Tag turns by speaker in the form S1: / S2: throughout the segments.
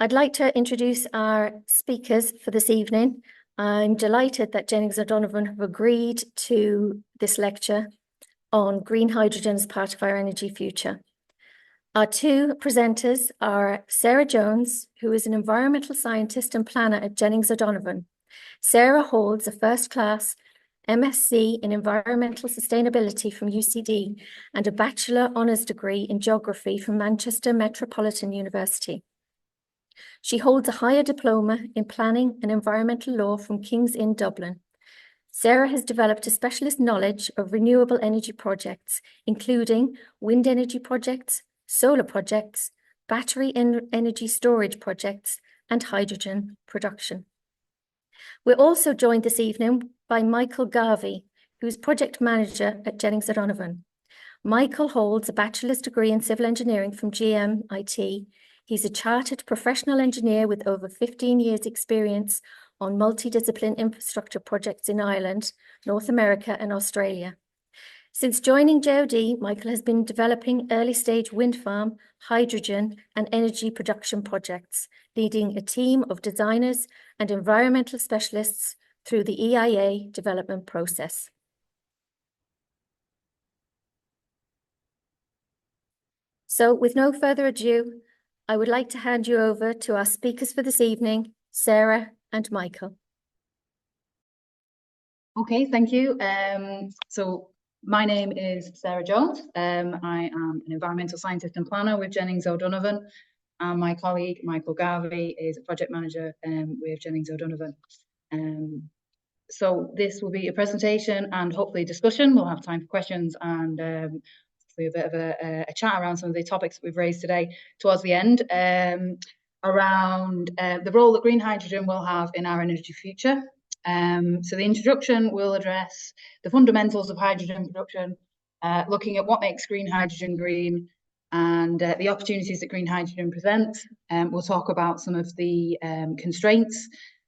S1: I'd like to introduce our speakers for this evening. I'm delighted that Jennings O'Donovan have agreed to this lecture on green hydrogen as part of our energy future. Our two presenters are Sarah Jones, who is an environmental scientist and planner at Jennings O'Donovan. Sarah holds a first-class MSc in Environmental Sustainability from UCD and a Bachelor Honours degree in Geography from Manchester Metropolitan University. She holds a higher diploma in Planning and Environmental Law from King's Inn, Dublin. Sarah has developed a specialist knowledge of renewable energy projects, including wind energy projects, solar projects, battery energy storage projects, and hydrogen production. We're also joined this evening by Michael Garvey, who's project manager at Jennings O'Donovan. Michael holds a bachelor's degree in civil engineering from GMIT. He's a chartered professional engineer with over 15 years' experience on multidiscipline infrastructure projects in Ireland, North America, and Australia. Since joining JOD, Michael has been developing early-stage wind farm, hydrogen, and energy production projects, leading a team of designers and environmental specialists through the EIA development process. So, with no further ado, I would like to hand you over to our speakers for this evening, Sarah and Michael.
S2: Okay, thank you. So my name is Sarah Jones. I am an environmental scientist and planner with Jennings O'Donovan, and my colleague Michael Garvey is a project manager with Jennings O'Donovan. So this will be a presentation and hopefully a discussion. We'll have time for questions and a bit of a chat around some of the topics that we've raised today towards the end, around the role that green hydrogen will have in our energy future. So the introduction will address the fundamentals of hydrogen production, looking at what makes green hydrogen green and the opportunities that green hydrogen presents. We'll talk about some of the constraints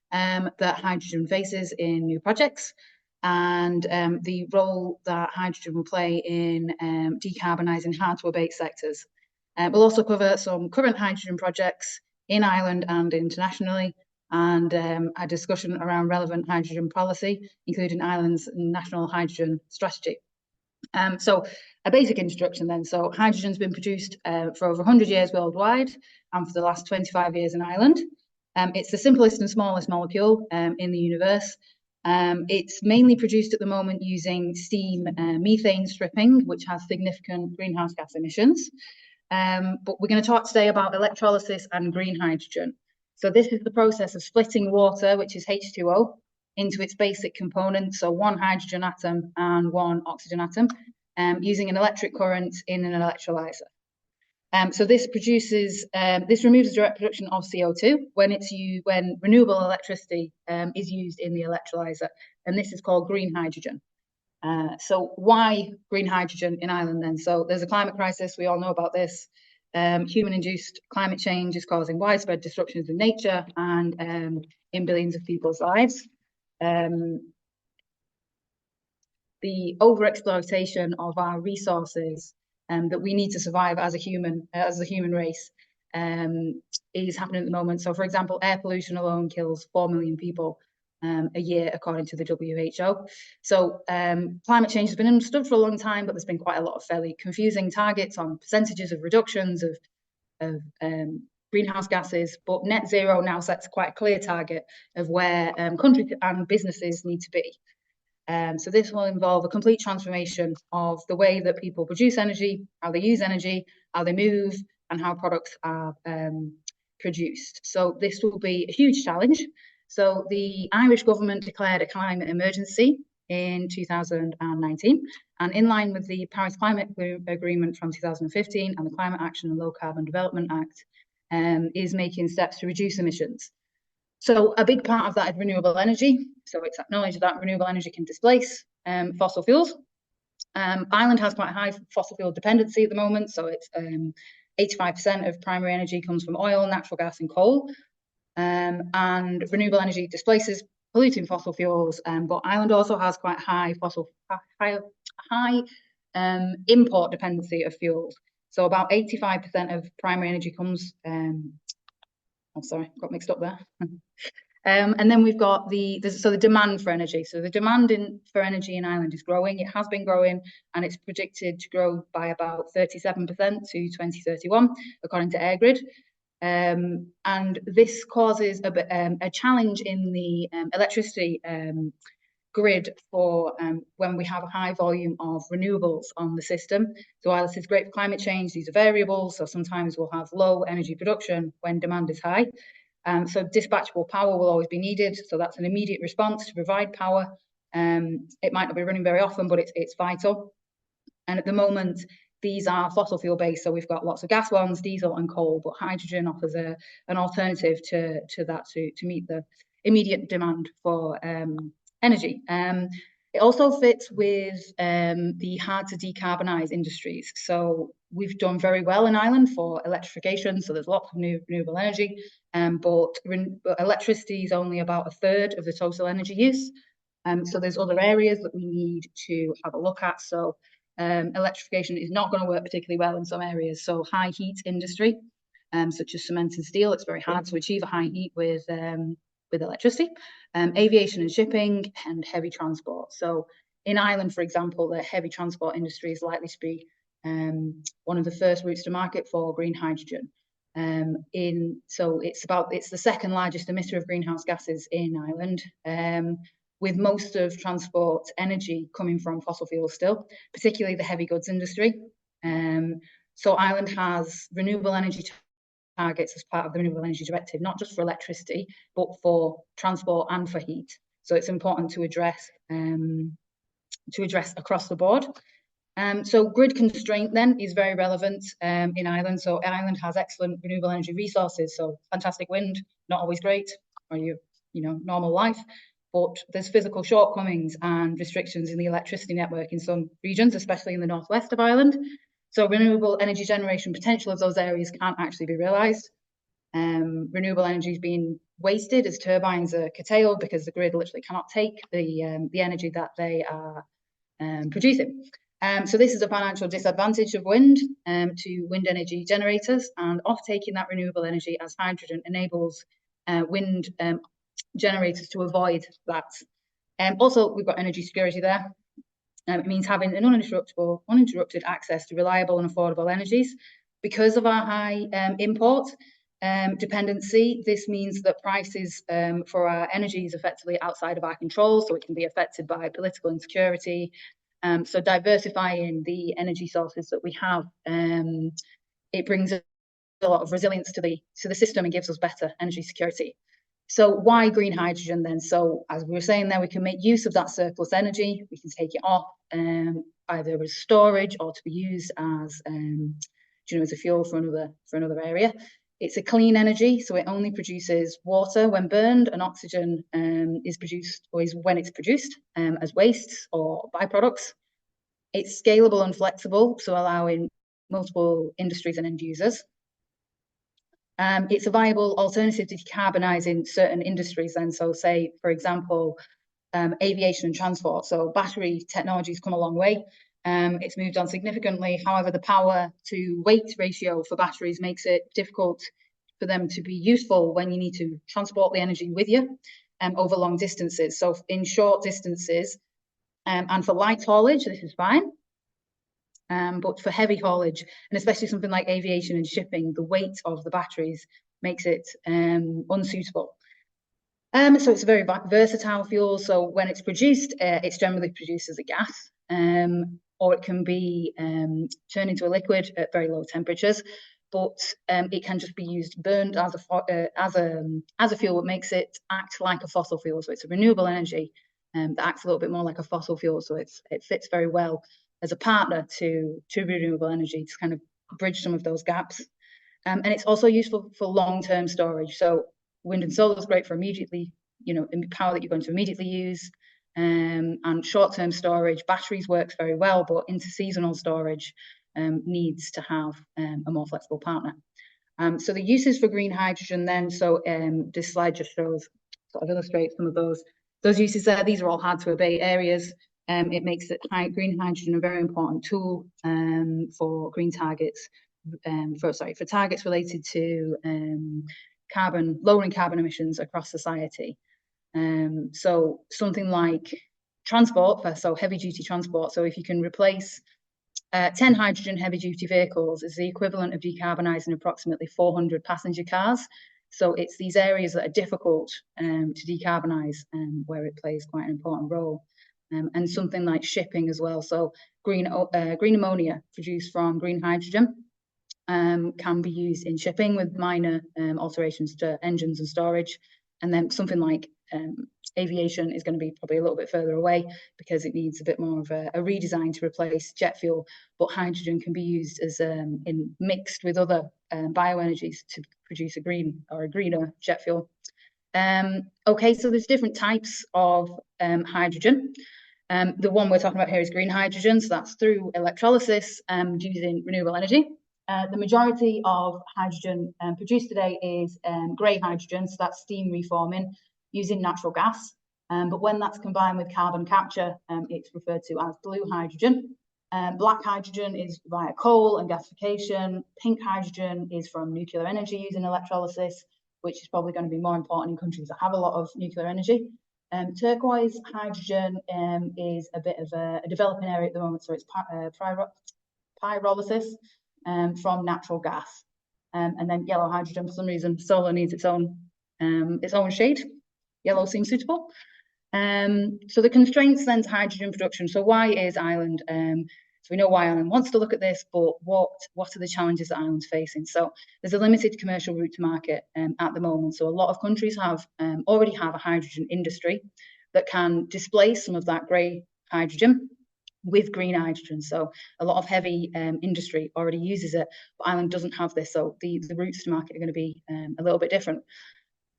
S2: that hydrogen faces in new projects, and the role that hydrogen will play in decarbonising hard-to-abate sectors. We'll also cover some current hydrogen projects in Ireland and internationally, and a discussion around relevant hydrogen policy, including Ireland's national hydrogen strategy. So a basic introduction then. So hydrogen's been produced for over 100 years worldwide, and for the last 25 years in Ireland. It's the simplest and smallest molecule in the universe. It's mainly produced at the moment using steam methane stripping, which has significant greenhouse gas emissions. But we're going to talk today about electrolysis and green hydrogen. So this is the process of splitting water, which is H2O, into its basic components, so one hydrogen atom and one oxygen atom, using an electric current in an electrolyzer. So this removes the direct production of CO2 when renewable electricity is used in the electrolyzer, and this is called green hydrogen. So why green hydrogen in Ireland then? So there's a climate crisis, we all know about this. Human-induced climate change is causing widespread disruptions in nature and in billions of people's lives. The overexploitation of our resources that we need to survive as a human race is happening at the moment. So, for example, air pollution alone kills 4 million people a year, according to the WHO. So climate change has been understood for a long time, but there's been quite a lot of fairly confusing targets on percentages of reductions of greenhouse gases, but net zero now sets quite a clear target of where countries and businesses need to be. So this will involve a complete transformation of the way that people produce energy, how they use energy, how they move, and how products are produced. So this will be a huge challenge. So the Irish government declared a climate emergency in 2019, and in line with the Paris Climate Agreement from 2015 and the Climate Action and Low Carbon Development Act, is making steps to reduce emissions. So a big part of that is renewable energy. So it's acknowledged that renewable energy can displace fossil fuels. Ireland has quite a high fossil fuel dependency at the moment. So it's 85% of primary energy comes from oil, natural gas, and coal. And renewable energy displaces polluting fossil fuels, but Ireland also has quite high import dependency of fuels. So about 85% of primary energy comes Oh, sorry, got mixed up there. And then we've got the demand for energy. So the demand for energy in Ireland is growing. It has been growing, and it's predicted to grow by about 37% to 2031, according to AirGrid. And this causes a challenge in the electricity grid for when we have a high volume of renewables on the system. So while this is great for climate change, these are variables. So sometimes we'll have low energy production when demand is high. So dispatchable power will always be needed. So that's an immediate response to provide power. It might not be running very often, but it's vital. And at the moment, these are fossil fuel based. So we've got lots of gas ones, diesel and coal, but hydrogen offers an alternative to that to meet the immediate demand for energy. It also fits with the hard to decarbonise industries. So we've done very well in Ireland for electrification. So there's lots of new renewable energy, but electricity is only about a third of the total energy use. So there's other areas that we need to have a look at. So electrification is not going to work particularly well in some areas. So high heat industry, such as cement and steel, it's very hard to achieve a high heat with electricity. Aviation and shipping and heavy transport. So in Ireland, for example, the heavy transport industry is likely to be one of the first routes to market for green hydrogen. So it's the second largest emitter of greenhouse gases in Ireland, with most of transport energy coming from fossil fuels still, particularly the heavy goods industry. So Ireland has renewable energy targets as part of the Renewable Energy Directive, not just for electricity, but for transport and for heat. So it's important to address across the board. So grid constraint then is very relevant in Ireland. So Ireland has excellent renewable energy resources. So fantastic wind, not always great for your normal life, but there's physical shortcomings and restrictions in the electricity network in some regions, especially in the northwest of Ireland. So renewable energy generation potential of those areas can't actually be realised. Renewable energy is being wasted as turbines are curtailed because the grid literally cannot take the energy that they are producing. So this is a financial disadvantage of wind to wind energy generators, and off-taking that renewable energy as hydrogen enables wind generators to avoid that. Also, we've got energy security there. It means having an uninterrupted access to reliable and affordable energies. Because of our high import dependency, this means that prices for our energy is effectively outside of our control, so it can be affected by political insecurity. So diversifying the energy sources that we have, it brings a lot of resilience to the system and gives us better energy security. So why green hydrogen then? So as we were saying there, we can make use of that surplus energy. We can take it off either as storage or to be used as as a fuel for another area. It's a clean energy, so it only produces water when burned, and oxygen is when it's produced as wastes or byproducts. It's scalable and flexible, so allowing multiple industries and end users. It's a viable alternative to decarbonising certain industries then. So say, for example, aviation and transport. So battery technology's come a long way. It's moved on significantly. However, the power to weight ratio for batteries makes it difficult for them to be useful when you need to transport the energy with you over long distances. So in short distances and for light haulage, this is fine. But for heavy haulage, and especially something like aviation and shipping, the weight of the batteries makes it unsuitable. So it's a very versatile fuel. So when it's produced, it's generally produced as a gas, or it can be turned into a liquid at very low temperatures. But it can just be used burned as a fuel, that makes it act like a fossil fuel. So it's a renewable energy that acts a little bit more like a fossil fuel. So it fits very well as a partner to renewable energy to kind of bridge some of those gaps. And it's also useful for long-term storage. So wind and solar is great for immediately, power that you're going to immediately use. And short-term storage, batteries works very well, but interseasonal storage needs to have a more flexible partner. So the uses for green hydrogen then, so this slide just shows, sort of illustrates some of those uses there. These are all hard to abate areas. It makes green hydrogen a very important tool for green targets, for targets related to lowering carbon emissions across society. So something like transport, so heavy duty transport. So if you can replace 10 hydrogen heavy duty vehicles is the equivalent of decarbonising approximately 400 passenger cars. So it's these areas that are difficult to decarbonise where it plays quite an important role. And something like shipping as well. So green ammonia produced from green hydrogen can be used in shipping with minor alterations to engines and storage. And then something like aviation is going to be probably a little bit further away because it needs a bit more of a redesign to replace jet fuel. But hydrogen can be used as mixed with other bioenergies to produce a greener jet fuel. Okay, so there's different types of hydrogen. The one we're talking about here is green hydrogen, so that's through electrolysis using renewable energy. The majority of hydrogen produced today is grey hydrogen, so that's steam reforming using natural gas. But when that's combined with carbon capture, it's referred to as blue hydrogen. Black hydrogen is via coal and gasification. Pink hydrogen is from nuclear energy using electrolysis, which is probably going to be more important in countries that have a lot of nuclear energy. Turquoise hydrogen is a bit of a developing area at the moment, so it's pyrolysis from natural gas. And then yellow hydrogen, for some reason, solar needs its own shade. Yellow seems suitable. So the constraints then to hydrogen production. So why is Ireland? So we know why Ireland wants to look at this, but what are the challenges that Ireland's facing? So there's a limited commercial route to market at the moment. So a lot of countries already have a hydrogen industry that can displace some of that grey hydrogen with green hydrogen. So a lot of heavy industry already uses it, but Ireland doesn't have this. So the routes to market are going to be a little bit different.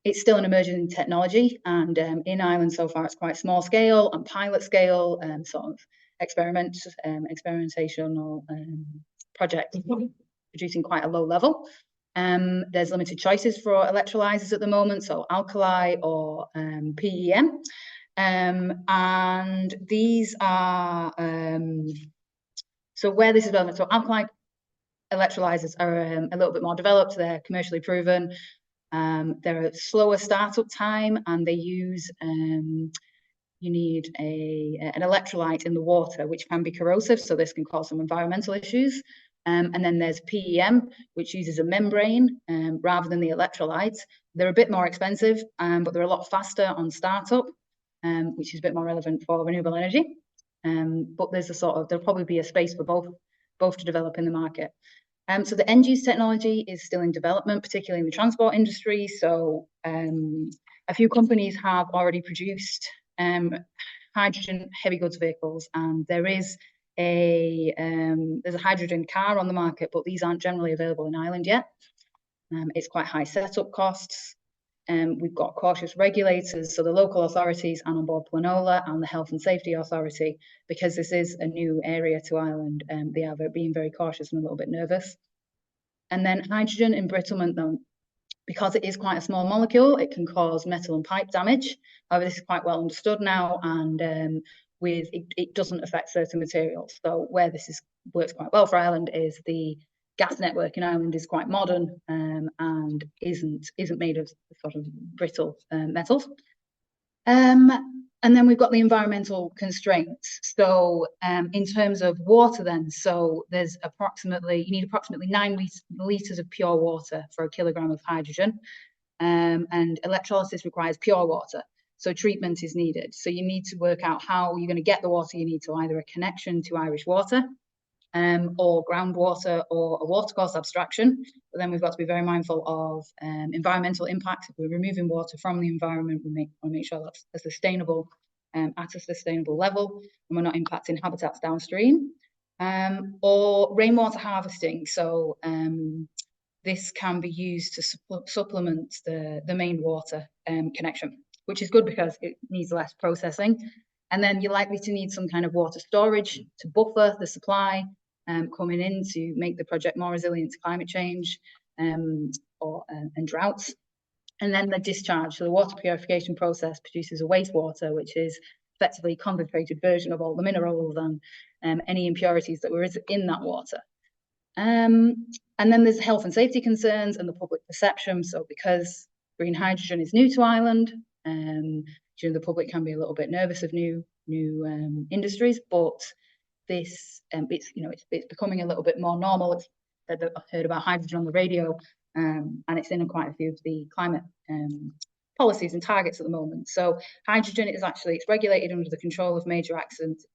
S2: It's still an emerging technology, and in Ireland so far it's quite small scale and pilot scale, sort of experimentational project, producing quite a low level. There's limited choices for electrolyzers at the moment, so alkali or PEM. And these are, so where this is development, so alkali electrolyzers are a little bit more developed, they're commercially proven. They're a slower startup time, and they use you need an electrolyte in the water, which can be corrosive, so this can cause some environmental issues. And then there's PEM, which uses a membrane rather than the electrolyte. They're a bit more expensive, but they're a lot faster on startup, which is a bit more relevant for renewable energy. But there'll probably be a space for both to develop in the market. So the end use technology is still in development, particularly in the transport industry. So a few companies have already produced hydrogen heavy goods vehicles, and there's a hydrogen car on the market, but these aren't generally available in Ireland yet. It's quite high setup costs. We've got cautious regulators, so the local authorities and on board Planola and the Health and Safety Authority, because this is a new area to Ireland, they are being very cautious and a little bit nervous. And then hydrogen embrittlement, though, because it is quite a small molecule, it can cause metal and pipe damage. However, this is quite well understood now, and it doesn't affect certain materials. So where this works quite well for Ireland is the gas network in Ireland is quite modern and isn't made of sort of brittle metals. And then we've got the environmental constraints. So in terms of water then, so you need approximately 9 litres of pure water for a kilogram of hydrogen. And electrolysis requires pure water. So treatment is needed. So you need to work out how you're going to get the water you need, so either a connection to Irish water, or groundwater, or a watercourse abstraction. But then we've got to be very mindful of environmental impacts. If we're removing water from the environment, we want to make sure that's at a sustainable level, and we're not impacting habitats downstream. Or rainwater harvesting. So this can be used to supplement the main water connection, which is good because it needs less processing. And then you're likely to need some kind of water storage to buffer the supply coming in to make the project more resilient to climate change and droughts. And then the discharge, so the water purification process produces a wastewater, which is effectively a concentrated version of all the minerals and any impurities that were in that water. And then there's health and safety concerns and the public perception. So because green hydrogen is new to Ireland, the public can be a little bit nervous of new industries, but this it's becoming a little bit more normal. I've heard about hydrogen on the radio, and it's in quite a few of the climate policies and targets at the moment. So hydrogen is it's regulated under the control of major accidents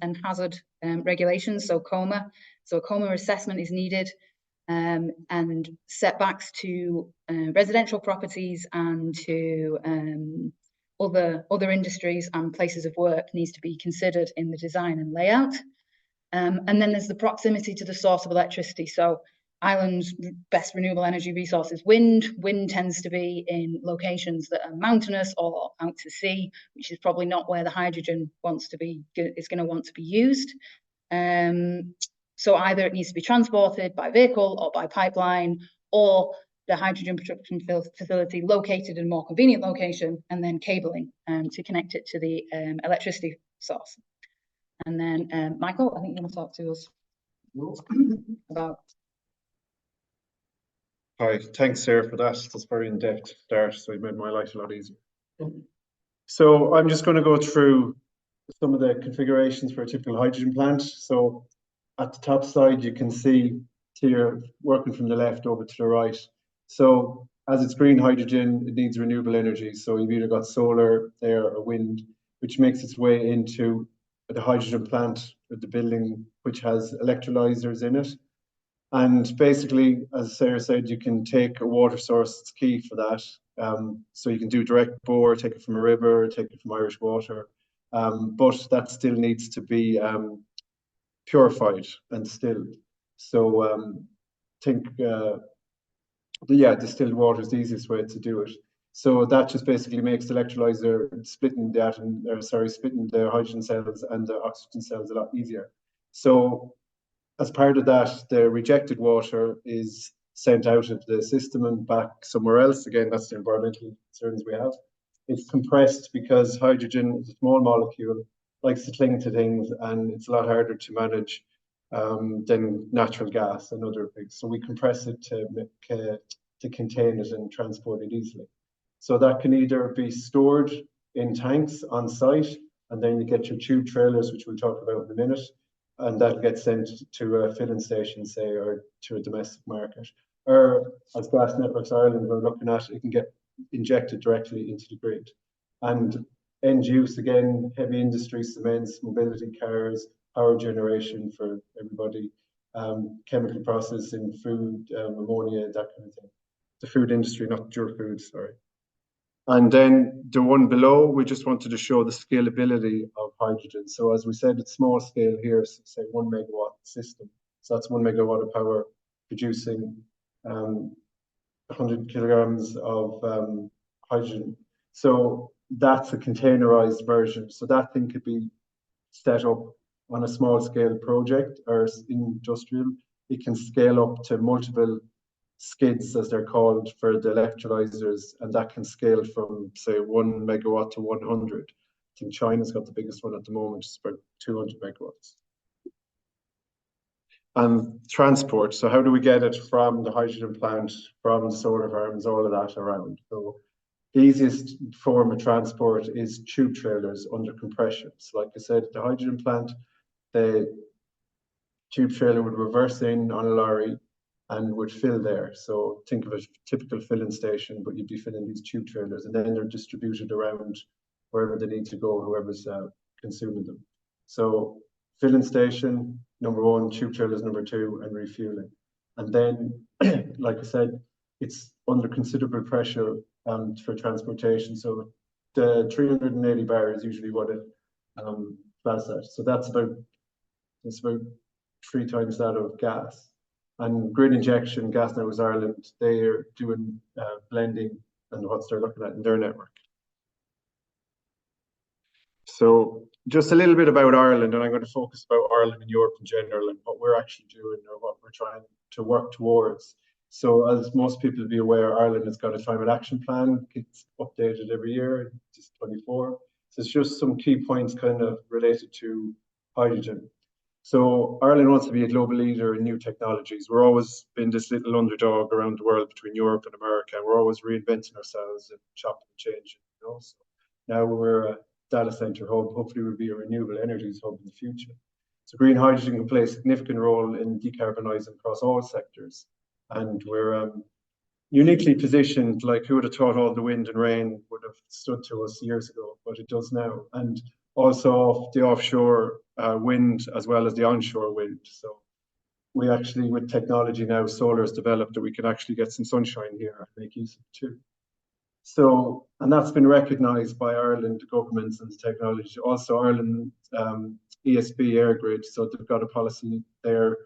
S2: and hazard regulations, so COMA. So a COMA assessment is needed, and setbacks to residential properties and to other industries and places of work needs to be considered in the design and layout. And then there's the proximity to the source of electricity. So Ireland's best renewable energy resource is wind. Wind tends to be in locations that are mountainous or out to sea, which is probably not where the hydrogen is going to want to be used. So either it needs to be transported by vehicle or by pipeline, or the hydrogen production facility located in a more convenient location, and then cabling to connect it to the electricity source. And then, Michael, I think you're going to talk to us about.
S3: Hi, thanks, Sarah, for that. That's very in-depth start, so it made my life a lot easier. So I'm just going to go through some of the configurations for a typical hydrogen plant. So at the top side, you can see here, working from the left over to the right. So as it's green hydrogen, it needs renewable energy. So you've either got solar, air, or wind, which makes its way into the hydrogen plant with the building, which has electrolyzers in it. And basically, as Sarah said, you can take a water source, it's key for that. So you can do direct bore, take it from a river, take it from Irish water, but that still needs to be purified and distilled. So distilled water is the easiest way to do it. So that just basically makes the electrolyzer splitting the hydrogen cells and the oxygen cells a lot easier. So as part of that, the rejected water is sent out of the system and back somewhere else. Again, that's the environmental concerns we have. It's compressed because hydrogen is a small molecule, likes to cling to things, and it's a lot harder to manage than natural gas and other things. So we compress it to contain it and transport it easily. So that can either be stored in tanks on site, and then you get your tube trailers, which we'll talk about in a minute, and that gets sent to a filling station, say, or to a domestic market. Or as Gas Networks Ireland we're looking at, it can get injected directly into the grid. And end use, again, heavy industry, cements, mobility cars, power generation for everybody, chemical processing, food, ammonia, that kind of thing. The food industry, not your food, sorry. And then the one below, we just wanted to show the scalability of hydrogen. So as we said, it's small scale here, so say 1 megawatt system. So that's 1 megawatt of power producing 100 kilograms of hydrogen. So that's a containerized version. So that thing could be set up on a small scale project or industrial. It can scale up to multiple skids, as they're called, for the electrolyzers, and that can scale from, say, 1 megawatt to 100. I think China's got the biggest one at the moment, it's about 200 megawatts. And transport, so how do we get it from the hydrogen plant, from the solar farms, all of that around? So the easiest form of transport is tube trailers under compression. So like I said, the hydrogen plant, the tube trailer would reverse in on a lorry and would fill there. So think of a typical filling station, but you'd be filling these tube trailers, and then they're distributed around wherever they need to go, whoever's consuming them. So filling station, number one, tube trailers, number two, and refueling. And then, like I said, it's under considerable pressure for transportation. So the 380 bar is usually what it flies at. So that's about 3 times that of gas. And grid injection, Gas Networks Ireland, they are doing blending and what they're looking at in their network. So just a little bit about Ireland, and I'm going to focus about Ireland and Europe in general and what we're actually doing or what we're trying to work towards. So as most people will be aware, Ireland has got a climate action plan. It's updated every year, just 24. So it's just some key points kind of related to hydrogen. So Ireland wants to be a global leader in new technologies. We're always been this little underdog around the world between Europe and America. We're always reinventing ourselves and chopping and changing, you know. So now we're a data center hub. Hopefully we'll be a renewable energies hub in the future. So green hydrogen can play a significant role in decarbonising across all sectors. And we're uniquely positioned, like who would have thought all the wind and rain would have stood to us years ago, but it does now. And also the offshore wind as well as the onshore wind. So we actually, with technology now, solar has developed that we can actually get some sunshine here and make use of it too. So, and that's been recognised by Ireland governments and the technology. Also Ireland ESB air grid, so they've got a policy there.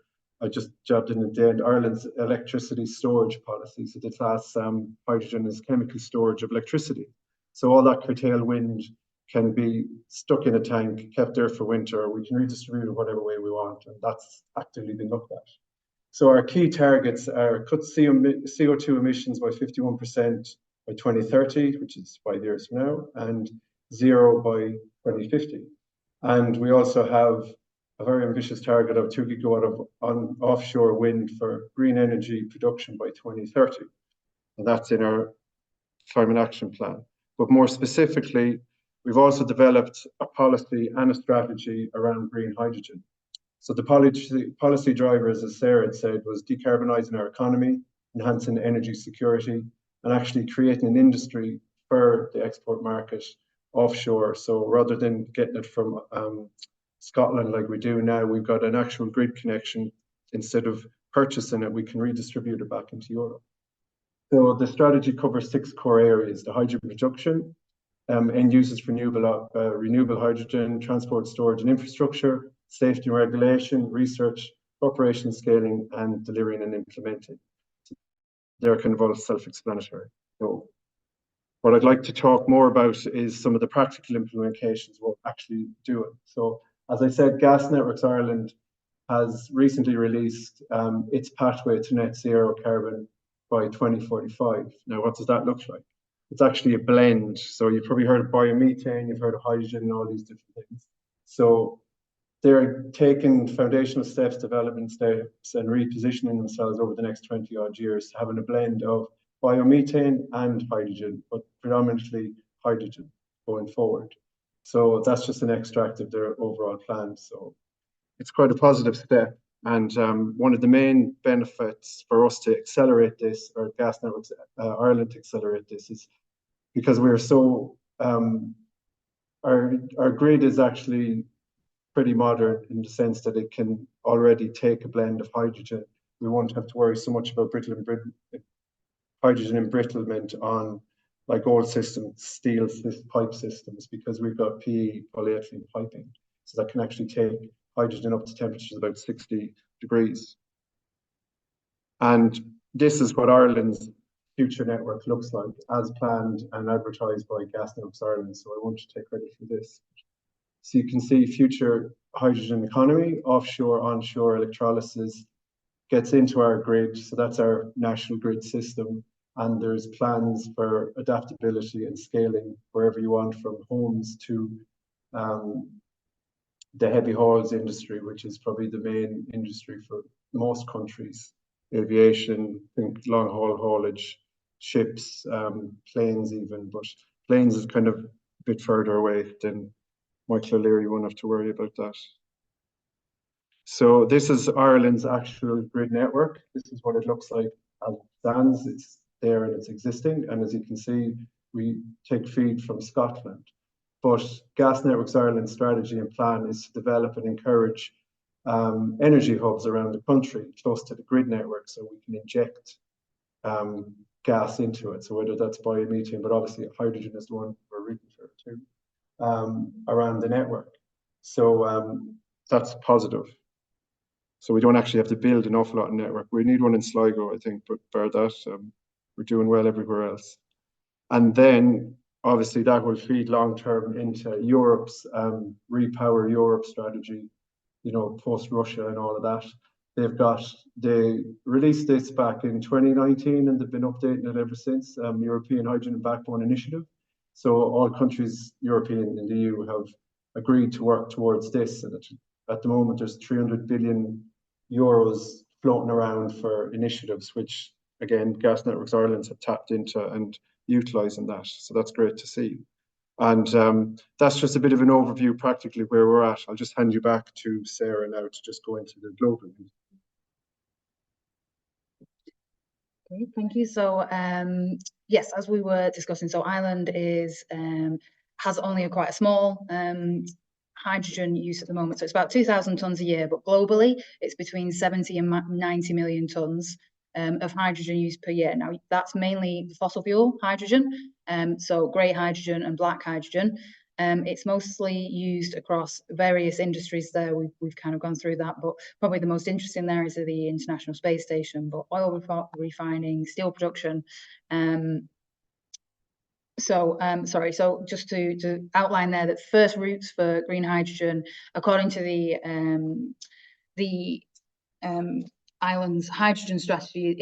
S3: I just jabbed in at the end, Ireland's electricity storage policy. So they class hydrogen as chemical storage of electricity. So all that curtailed wind can be stuck in a tank, kept there for winter. We can redistribute it whatever way we want, and that's actively been looked at. So our key targets are cut CO2 emissions by 51% by 2030, which is 5 years from now, and zero by 2050. And we also have a very ambitious target of 2 gigawatt of offshore wind for green energy production by 2030. And that's in our climate action plan. But more specifically, we've also developed a policy and a strategy around green hydrogen. So the policy drivers, as Sarah had said, was decarbonising our economy, enhancing energy security, and actually creating an industry for the export market offshore. So rather than getting it from Scotland like we do now, we've got an actual grid connection. Instead of purchasing it, we can redistribute it back into Europe. So the strategy covers 6 core areas: the hydrogen production, end uses for renewable hydrogen, transport, storage and infrastructure, safety and regulation, research, operation scaling, and delivering and implementing. They're kind of all self-explanatory. So what I'd like to talk more about is some of the practical implementations we're actually doing. So as I said, Gas Networks Ireland has recently released its pathway to net zero carbon by 2045. Now, what does that look like? It's actually a blend. So you've probably heard of biomethane, you've heard of hydrogen and all these different things. So they're taking foundational steps, development steps, and repositioning themselves over the next 20 odd years, having a blend of biomethane and hydrogen, but predominantly hydrogen going forward. So that's just an extract of their overall plan. So it's quite a positive step. And one of the main benefits for us to accelerate this, or Gas Networks Ireland to accelerate this, is because we're so, our grid is actually pretty modern in the sense that it can already take a blend of hydrogen. We won't have to worry so much about hydrogen embrittlement on like old systems, steel pipe systems, because we've got PE, polyethylene piping. So that can actually take hydrogen up to temperatures about 60 degrees. And this is what Ireland's future network looks like, as planned and advertised by Gas Networks Ireland. So I want to take credit for this. So you can see future hydrogen economy, offshore, onshore electrolysis gets into our grid. So that's our national grid system. And there's plans for adaptability and scaling wherever you want, from homes to the heavy hauls industry, which is probably the main industry for most countries. Aviation, think long haul haulage, ships, planes even, but planes is kind of a bit further away than Michael O'Leary. You won't have to worry about that. So this is Ireland's actual grid network. This is what it looks like as it stands. It's there and it's existing. And as you can see, we take feed from Scotland. But Gas Networks Ireland's strategy and plan is to develop and encourage energy hubs around the country close to the grid network, so we can inject gas into it. So whether that's biomethane, but obviously hydrogen is the one we're rooting for too, around the network. So that's positive. So we don't actually have to build an awful lot of network. We need one in Sligo, I think, but bar that, we're doing well everywhere else. And then obviously that will feed long-term into Europe's Repower Europe strategy, you know, post-Russia and all of that. They released this back in 2019 and they've been updating it ever since, European Hydrogen Backbone Initiative. So all countries, European and the EU, have agreed to work towards this, and at the moment there's 300 billion euros floating around for initiatives, which again, Gas Networks Ireland have tapped into and utilising that. So that's great to see. And that's just a bit of an overview practically where we're at. I'll just hand you back to Sarah now to just go into the global.
S2: Great, thank you. So yes, as we were discussing, so Ireland is has only quite a small hydrogen use at the moment. So it's about 2,000 tonnes a year, but globally it's between 70 and 90 million tonnes of hydrogen use per year. Now that's mainly fossil fuel hydrogen, so grey hydrogen and black hydrogen. It's mostly used across various industries there. We've kind of gone through that, but probably the most interesting there is the International Space Station, but oil refining, steel production. So just to outline there that first routes for green hydrogen, according to the Ireland's hydrogen strategy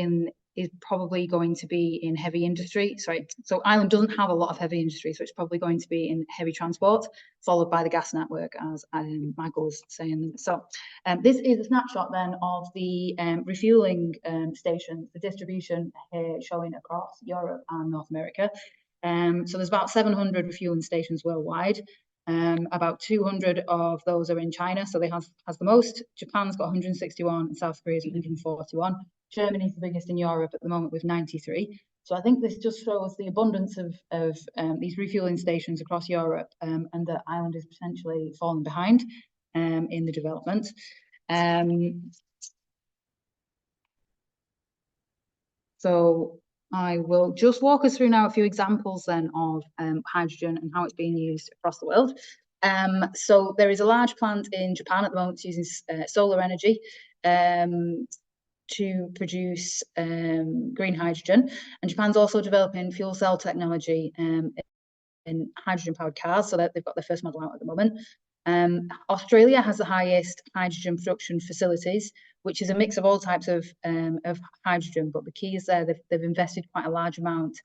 S2: is probably going to be in heavy industry. Sorry, so Ireland doesn't have a lot of heavy industry, so it's probably going to be in heavy transport, followed by the gas network, as Michael was saying. So this is a snapshot then of the refueling stations, the distribution here showing across Europe and North America. So there's about 700 refueling stations worldwide. About 200 of those are in China, so they has the most. Japan's got 161 and South Korea's 141. Germany's the biggest in Europe at the moment with 93. So I think this just shows the abundance of these refueling stations across Europe, and that Ireland is potentially falling behind in the development. So I will just walk us through now a few examples then of hydrogen and how it's being used across the world. So there is a large plant in Japan at the moment using solar energy to produce green hydrogen, and Japan's also developing fuel cell technology in hydrogen-powered cars, so that they've got their first model out at the moment. Australia has the highest hydrogen production facilities, which is a mix of all types of hydrogen, but the key is there they've invested quite a large amount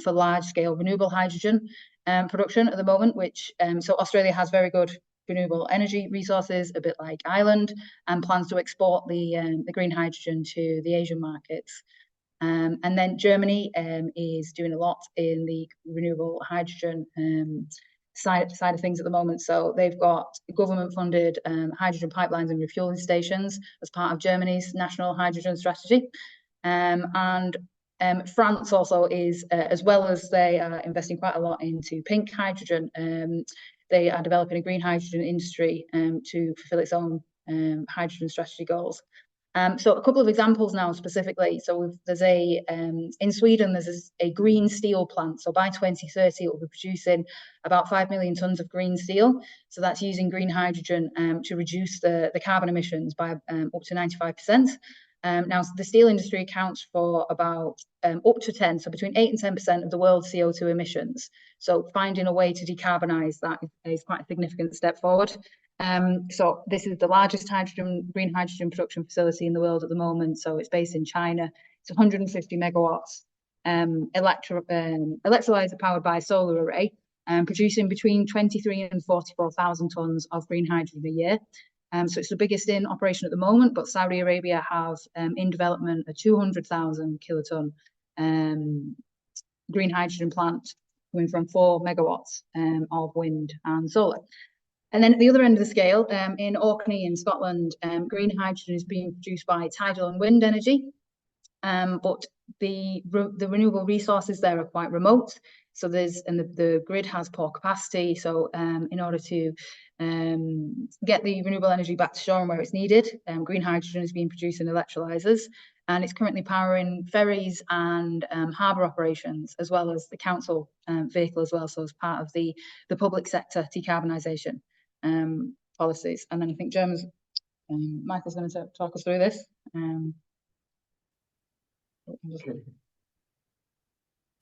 S2: for large-scale renewable hydrogen production at the moment, which so Australia has very good renewable energy resources, a bit like Ireland, and plans to export the green hydrogen to the Asian markets. And then Germany is doing a lot in the renewable hydrogen side of things at the moment. So they've got government-funded hydrogen pipelines and refueling stations as part of Germany's national hydrogen strategy. And France also is, as well as they are investing quite a lot into pink hydrogen, they are developing a green hydrogen industry to fulfill its own hydrogen strategy goals. So a couple of examples now specifically. So there's in Sweden, there's a green steel plant. So by 2030, it will be producing about 5 million tonnes of green steel. So that's using green hydrogen to reduce the carbon emissions by up to 95%. Now, the steel industry accounts for about up to 10, so between 8 and 10% of the world's CO2 emissions. So finding a way to decarbonise that is quite a significant step forward. So this is the largest green hydrogen production facility in the world at the moment. So it's based in China. It's 150 megawatts electrolyzer powered by a solar array, producing between 23 and 44,000 tonnes of green hydrogen a year. So it's the biggest in operation at the moment, but Saudi Arabia have in development a 200,000 kiloton green hydrogen plant coming from 4 megawatts of wind and solar. And then at the other end of the scale, in Orkney in Scotland, green hydrogen is being produced by tidal and wind energy, but the renewable resources there are quite remote. So the grid has poor capacity. So in order to get the renewable energy back to shore and where it's needed, green hydrogen is being produced in electrolyzers, and it's currently powering ferries and harbour operations, as well as the council vehicle as well. So as part of the public sector decarbonisation policies. And then I think Michael's going to talk us through this.
S3: Okay.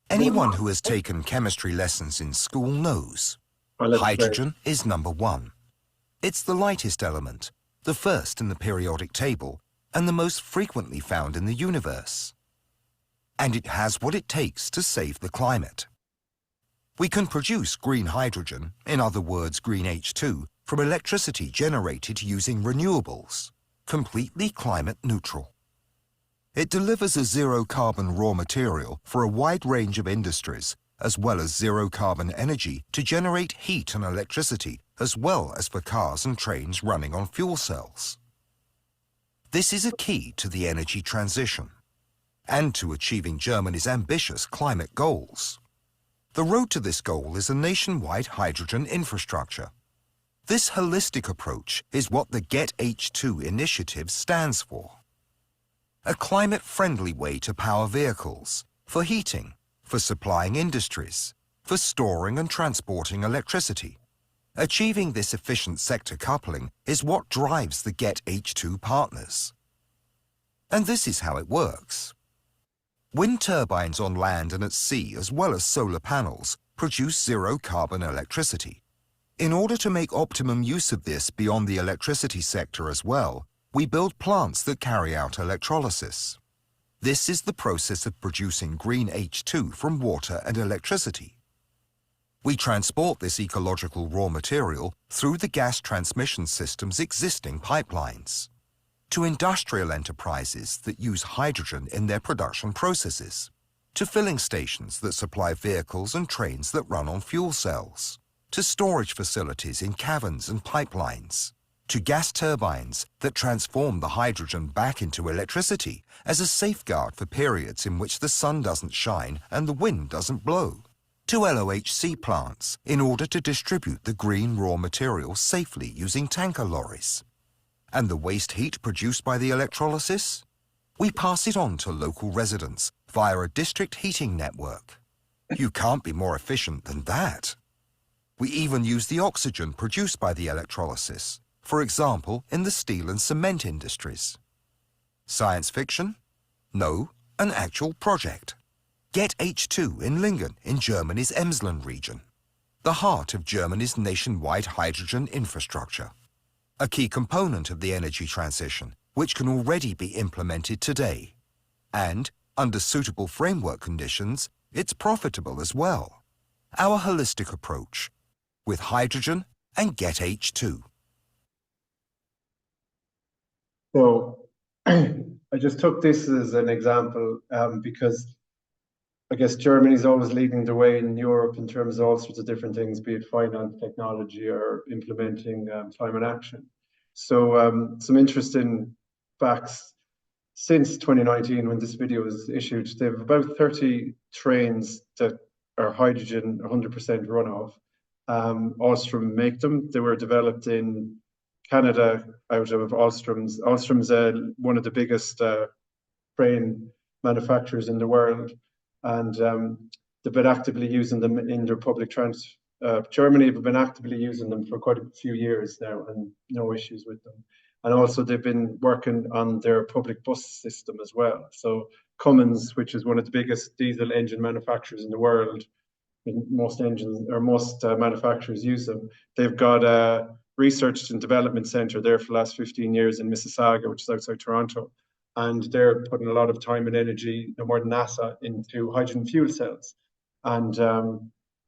S4: Anyone who has taken chemistry lessons in school knows hydrogen is number one. It's the lightest element, the first in the periodic table, and the most frequently found in the universe. And it has what it takes to save the climate. We can produce green hydrogen, in other words green H2, from electricity generated using renewables, completely climate neutral. It delivers a zero-carbon raw material for a wide range of industries, as well as zero-carbon energy to generate heat and electricity, as well as for cars and trains running on fuel cells. This is a key to the energy transition and to achieving Germany's ambitious climate goals. The road to this goal is a nationwide hydrogen infrastructure. This holistic approach is what the Get H2 initiative stands for. A climate-friendly way to power vehicles, for heating, for supplying industries, for storing and transporting electricity. Achieving this efficient sector coupling is what drives the Get H2 partners. And this is how it works. Wind turbines on land and at sea, as well as solar panels, produce zero-carbon electricity. In order to make optimum use of this beyond the electricity sector as well, we build plants that carry out electrolysis. This is the process of producing green H2 from water and electricity. We transport this ecological raw material through the gas transmission system's existing pipelines to industrial enterprises that use hydrogen in their production processes, to filling stations that supply vehicles and trains that run on fuel cells, to storage facilities in caverns and pipelines, to gas turbines that transform the hydrogen back into electricity as a safeguard for periods in which the sun doesn't shine and the wind doesn't blow, to LOHC plants in order to distribute the green raw material safely using tanker lorries. And the waste heat produced by the electrolysis? We pass it on to local residents via a district heating network. You can't be more efficient than that. We even use the oxygen produced by the electrolysis, for example, in the steel and cement industries. Science fiction? No, an actual project. Get H2 in Lingen in Germany's Emsland region, the heart of Germany's nationwide hydrogen infrastructure. A key component of the energy transition, which can already be implemented today. And, under suitable framework conditions, it's profitable as well. Our holistic approach, with hydrogen and Get H2.
S3: So I just took this as an example because I guess Germany is always leading the way in Europe in terms of all sorts of different things, be it finance, technology, or implementing climate action. So some interesting facts. Since 2019, when this video was issued, they have about 30 trains that are hydrogen 100% runoff. Alstom make them. They were developed in Canada out of Alstrom's. Alstrom's one of the biggest train manufacturers in the world, and they've been actively using them in their public transport. Germany have been actively using them for quite a few years now, and no issues with them. And also they've been working on their public bus system as well. So Cummins, which is one of the biggest diesel engine manufacturers in the world, most engines or most manufacturers use them. They've got a research and development center there for the last 15 years in Mississauga, which is outside Toronto. And they're putting a lot of time and energy, no more than NASA, into hydrogen fuel cells. And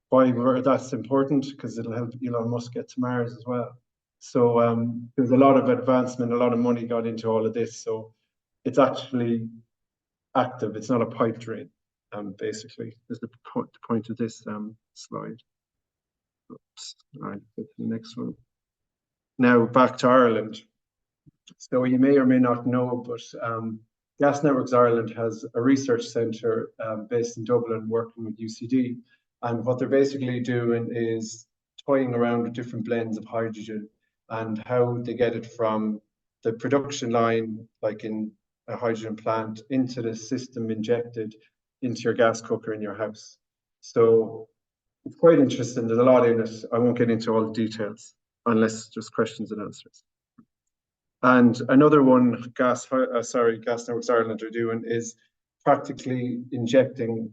S3: why that's important, because it'll help Elon Musk get to Mars as well. So there's a lot of advancement, a lot of money got into all of this. So it's actually active. It's not a pipe dream, basically, is the point of this slide. Oops. All right, go to the next one. Now back to Ireland. So you may or may not know, but Gas Networks Ireland has a research centre based in Dublin working with UCD. And what they're basically doing is toying around with different blends of hydrogen and how they get it from the production line, like in a hydrogen plant, into the system injected into your gas cooker in your house. So it's quite interesting. There's a lot in it. I won't get into all the details unless just questions and answers. And another one Gas Networks Ireland are doing is practically injecting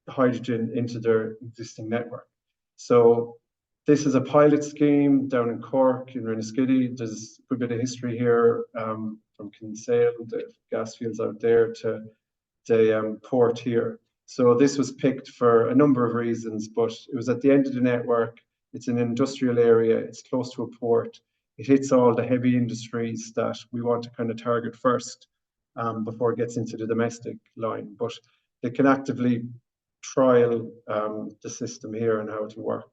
S3: hydrogen into their existing network. So this is a pilot scheme down in Cork, in Renniskiddy. There's a bit of history here from Kinsale, the gas fields out there, to the port here. So this was picked for a number of reasons, but it was at the end of the network. It's an industrial area. It's close to a port. It hits all the heavy industries that we want to kind of target first before it gets into the domestic line. But they can actively trial the system here and how it will work.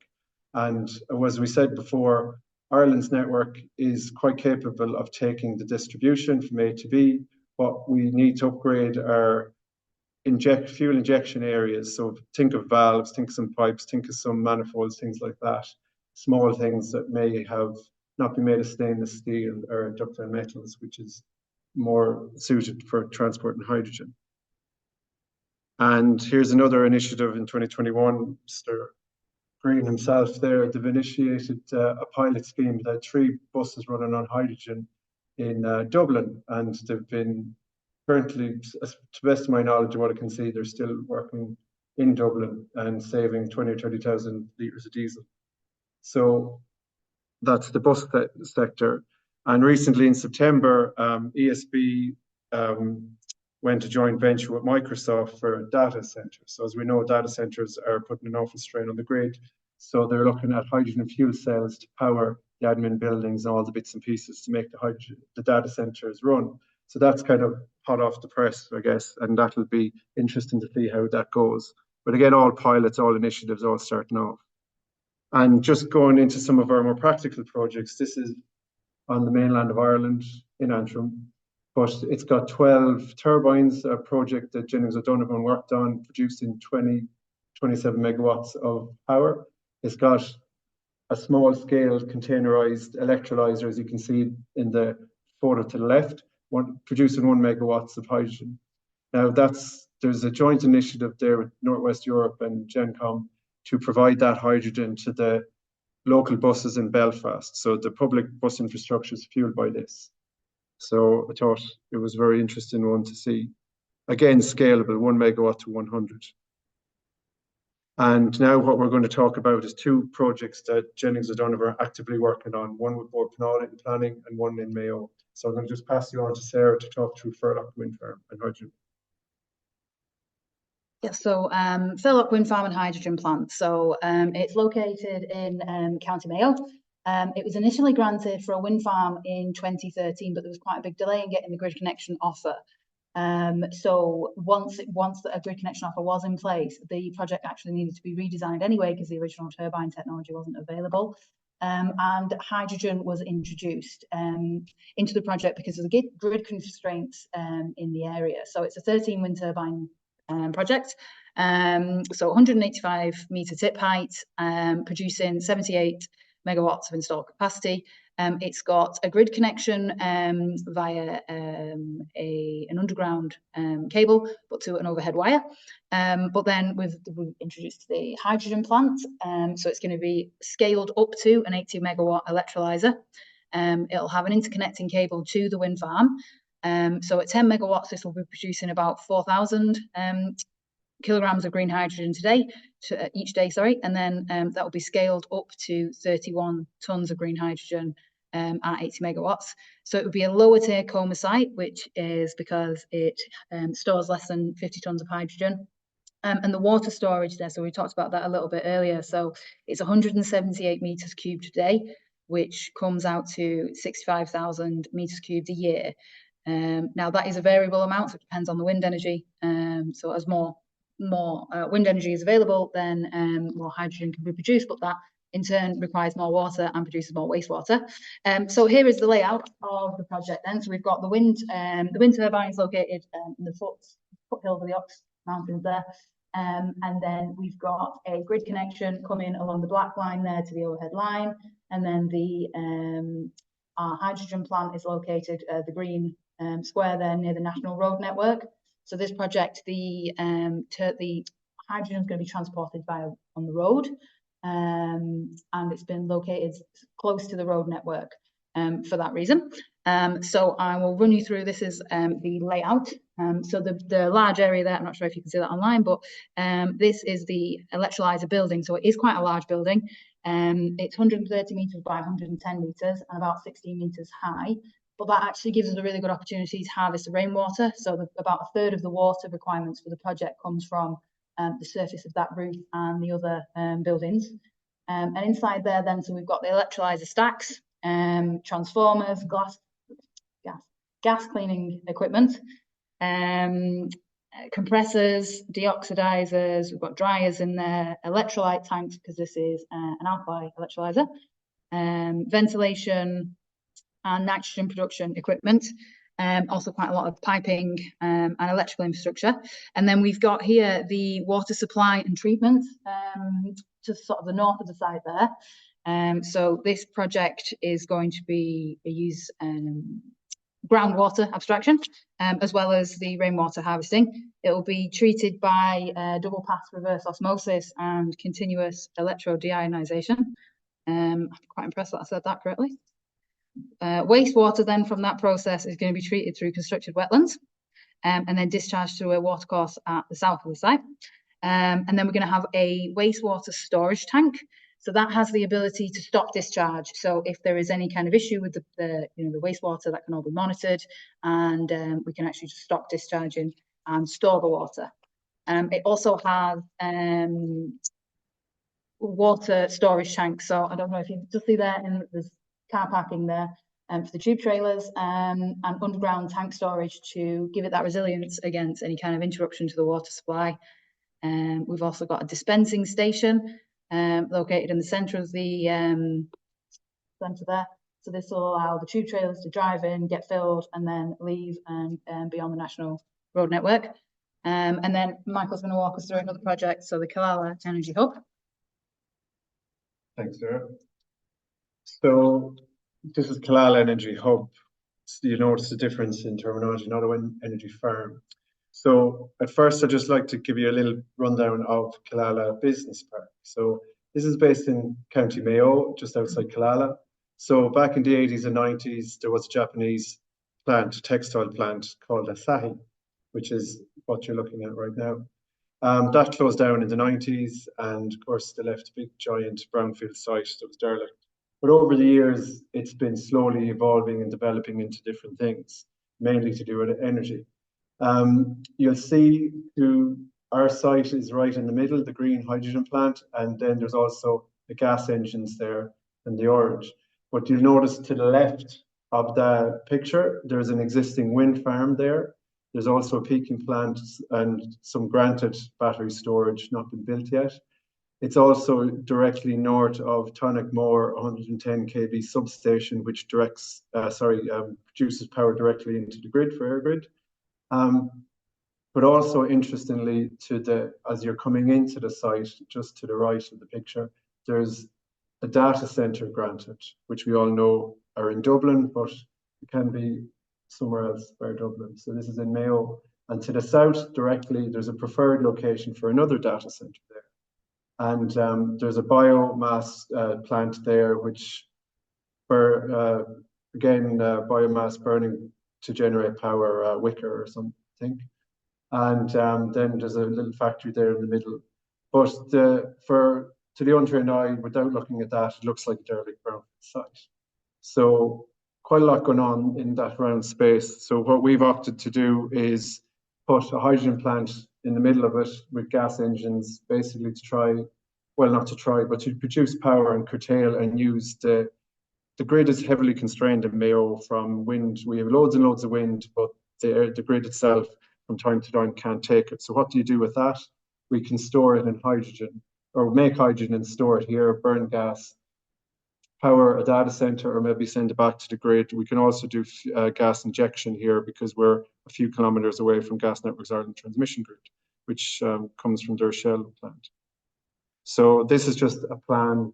S3: And as we said before, Ireland's network is quite capable of taking the distribution from A to B, but we need to upgrade our fuel injection areas. So think of valves, think of some pipes, think of some manifolds, things like that. Small things that may have not been made of stainless steel or ductile metals, which is more suited for transporting hydrogen. And here's another initiative in 2021. Mr. Green himself there, they've initiated a pilot scheme that had 3 buses running on hydrogen in Dublin, and they've been currently, to the best of my knowledge of what I can see, they're still working in Dublin and saving 20 or 30,000 litres of diesel. So that's the bus sector. And recently in September, ESB went to joint venture with Microsoft for data centers. So as we know, data centers are putting an awful strain on the grid. So they're looking at hydrogen fuel cells to power the admin buildings and all the bits and pieces to make the data centers run. So that's kind of hot off the press, I guess, and that will be interesting to see how that goes. But again, all pilots, all initiatives, all starting off. And just going into some of our more practical projects, this is on the mainland of Ireland in Antrim, but it's got 12 turbines, a project that Jennings O'Donovan worked on, producing 27 megawatts of power. It's got a small scale containerized electrolyzer, as you can see in the photo to the left, producing 1 megawatts of hydrogen. Now there's a joint initiative there with Northwest Europe and GenCom to provide that hydrogen to the local buses in Belfast. So the public bus infrastructure is fueled by this. So I thought it was a very interesting one to see. Again, scalable, 1 megawatt to 100. And now what we're going to talk about is 2 projects that Jennings O'Donovan are actively working on, one with Bord Pleanála in planning and one in Mayo. So I'm going to just pass you on to Sarah to talk through Furlock Wind Farm and hydrogen.
S2: Yeah, so Furlock Wind Farm and Hydrogen Plant. So it's located in County Mayo. It was initially granted for a wind farm in 2013, but there was quite a big delay in getting the grid connection offer. So once a grid connection offer was in place, the project actually needed to be redesigned anyway because the original turbine technology wasn't available. And hydrogen was introduced into the project because of the grid constraints in the area. So it's a 13 wind turbine project. So 185 meter tip height, producing 78 megawatts of installed capacity. It's got a grid connection via an underground cable, but to an overhead wire. But then we've introduced the hydrogen plant. So it's going to be scaled up to an 80 megawatt electrolyzer. It'll have an interconnecting cable to the wind farm. So at 10 megawatts, this will be producing about 4,000 kilograms of green hydrogen each day, and then that will be scaled up to 31 tons of green hydrogen at 80 megawatts. So it would be a lower take-home site, which is because it stores less than 50 tons of hydrogen. And the water storage there, so we talked about that a little bit earlier. So it's 178 meters cubed a day, which comes out to 65,000 meters cubed a year. Now that is a variable amount, so it depends on the wind energy. So as more wind energy is available, then more hydrogen can be produced, but that in turn requires more water and produces more wastewater. So here is the layout of the project then. So we've got the wind turbines located in the foothills of the Ox Mountains there. And then we've got a grid connection coming along the black line there to the overhead line. And then our hydrogen plant is located the green square there near the National Road Network. So this project, the hydrogen is going to be transported on the road, and it's been located close to the road network for that reason. So I will run you through. This is the layout. So the large area there, I'm not sure if you can see that online, but this is the electrolyzer building. So it is quite a large building. It's 130 meters by 110 meters and about 16 meters high. But that actually gives us a really good opportunity to harvest the rainwater. So about a third of the water requirements for the project comes from the surface of that roof and the other buildings. And inside there then, so we've got the electrolyzer stacks, transformers, gas cleaning equipment, compressors, deoxidizers, we've got dryers in there, electrolyte tanks, because this is an alkali electrolyzer, ventilation and nitrogen production equipment, also quite a lot of piping and electrical infrastructure. And then we've got here the water supply and treatment, to sort of the north of the site there. So this project is going to be use groundwater abstraction, as well as the rainwater harvesting. It will be treated by double pass reverse osmosis and continuous electro deionization. I'm quite impressed that I said that correctly. Wastewater then from that process is going to be treated through constructed wetlands, and then discharged through a watercourse at the south of the site. And then we're going to have a wastewater storage tank. So that has the ability to stop discharge. So if there is any kind of issue with the wastewater, that can all be monitored, and we can actually just stop discharging and store the water. It also has water storage tanks. So I don't know if you just see there, and there's car parking there for the tube trailers, and underground tank storage to give it that resilience against any kind of interruption to the water supply. We've also got a dispensing station located in the centre of the centre there. So this will allow the tube trailers to drive in, get filled, and then leave and be on the national road network. And then Michael's going to walk us through another project, so the Killala Energy Hub.
S3: Thanks, Sarah. So this is Killala Energy Hub. So you notice the difference in terminology, not an energy farm. So at first, I'd just like to give you a little rundown of Killala Business Park. So this is based in County Mayo, just outside Killala. So back in the 80s and 90s, there was a Japanese plant, textile plant called Asahi, which is what you're looking at right now. That closed down in the 90s, and of course, they left a big, giant brownfield site that was derelict. But over the years, it's been slowly evolving and developing into different things, mainly to do with energy. You'll see our site is right in the middle, the green hydrogen plant, and then there's also the gas engines there in the orange. But you'll notice to the left of the picture, there's an existing wind farm there. There's also a peaking plant and some granted battery storage not been built yet. It's also directly north of Tonic-Moore 110 kV substation, which produces power directly into the grid for air grid. But also interestingly, as you're coming into the site, just to the right of the picture, there's a data center granted, which we all know are in Dublin, but it can be somewhere else by Dublin. So this is in Mayo. And to the south directly, there's a preferred location for another data center there. And there's a biomass plant there, which biomass burning to generate power, wicker or something. And then there's a little factory there in the middle. But to the untrained eye, without looking at that, it looks like a derelict brownfield site. So quite a lot going on in that round space. So what we've opted to do is put a hydrogen plant in the middle of it with gas engines, basically to produce power and curtail and use the grid is heavily constrained in Mayo from wind. We have loads and loads of wind, but the grid itself from time to time can't take it. So what do you do with that? We can store it in hydrogen, or make hydrogen and store it here, burn gas, power a data center, or maybe send it back to the grid. We can also do gas injection here because we're a few kilometers away from Gas Networks Ireland transmission grid, which comes from their Shell plant. So this is just a plan.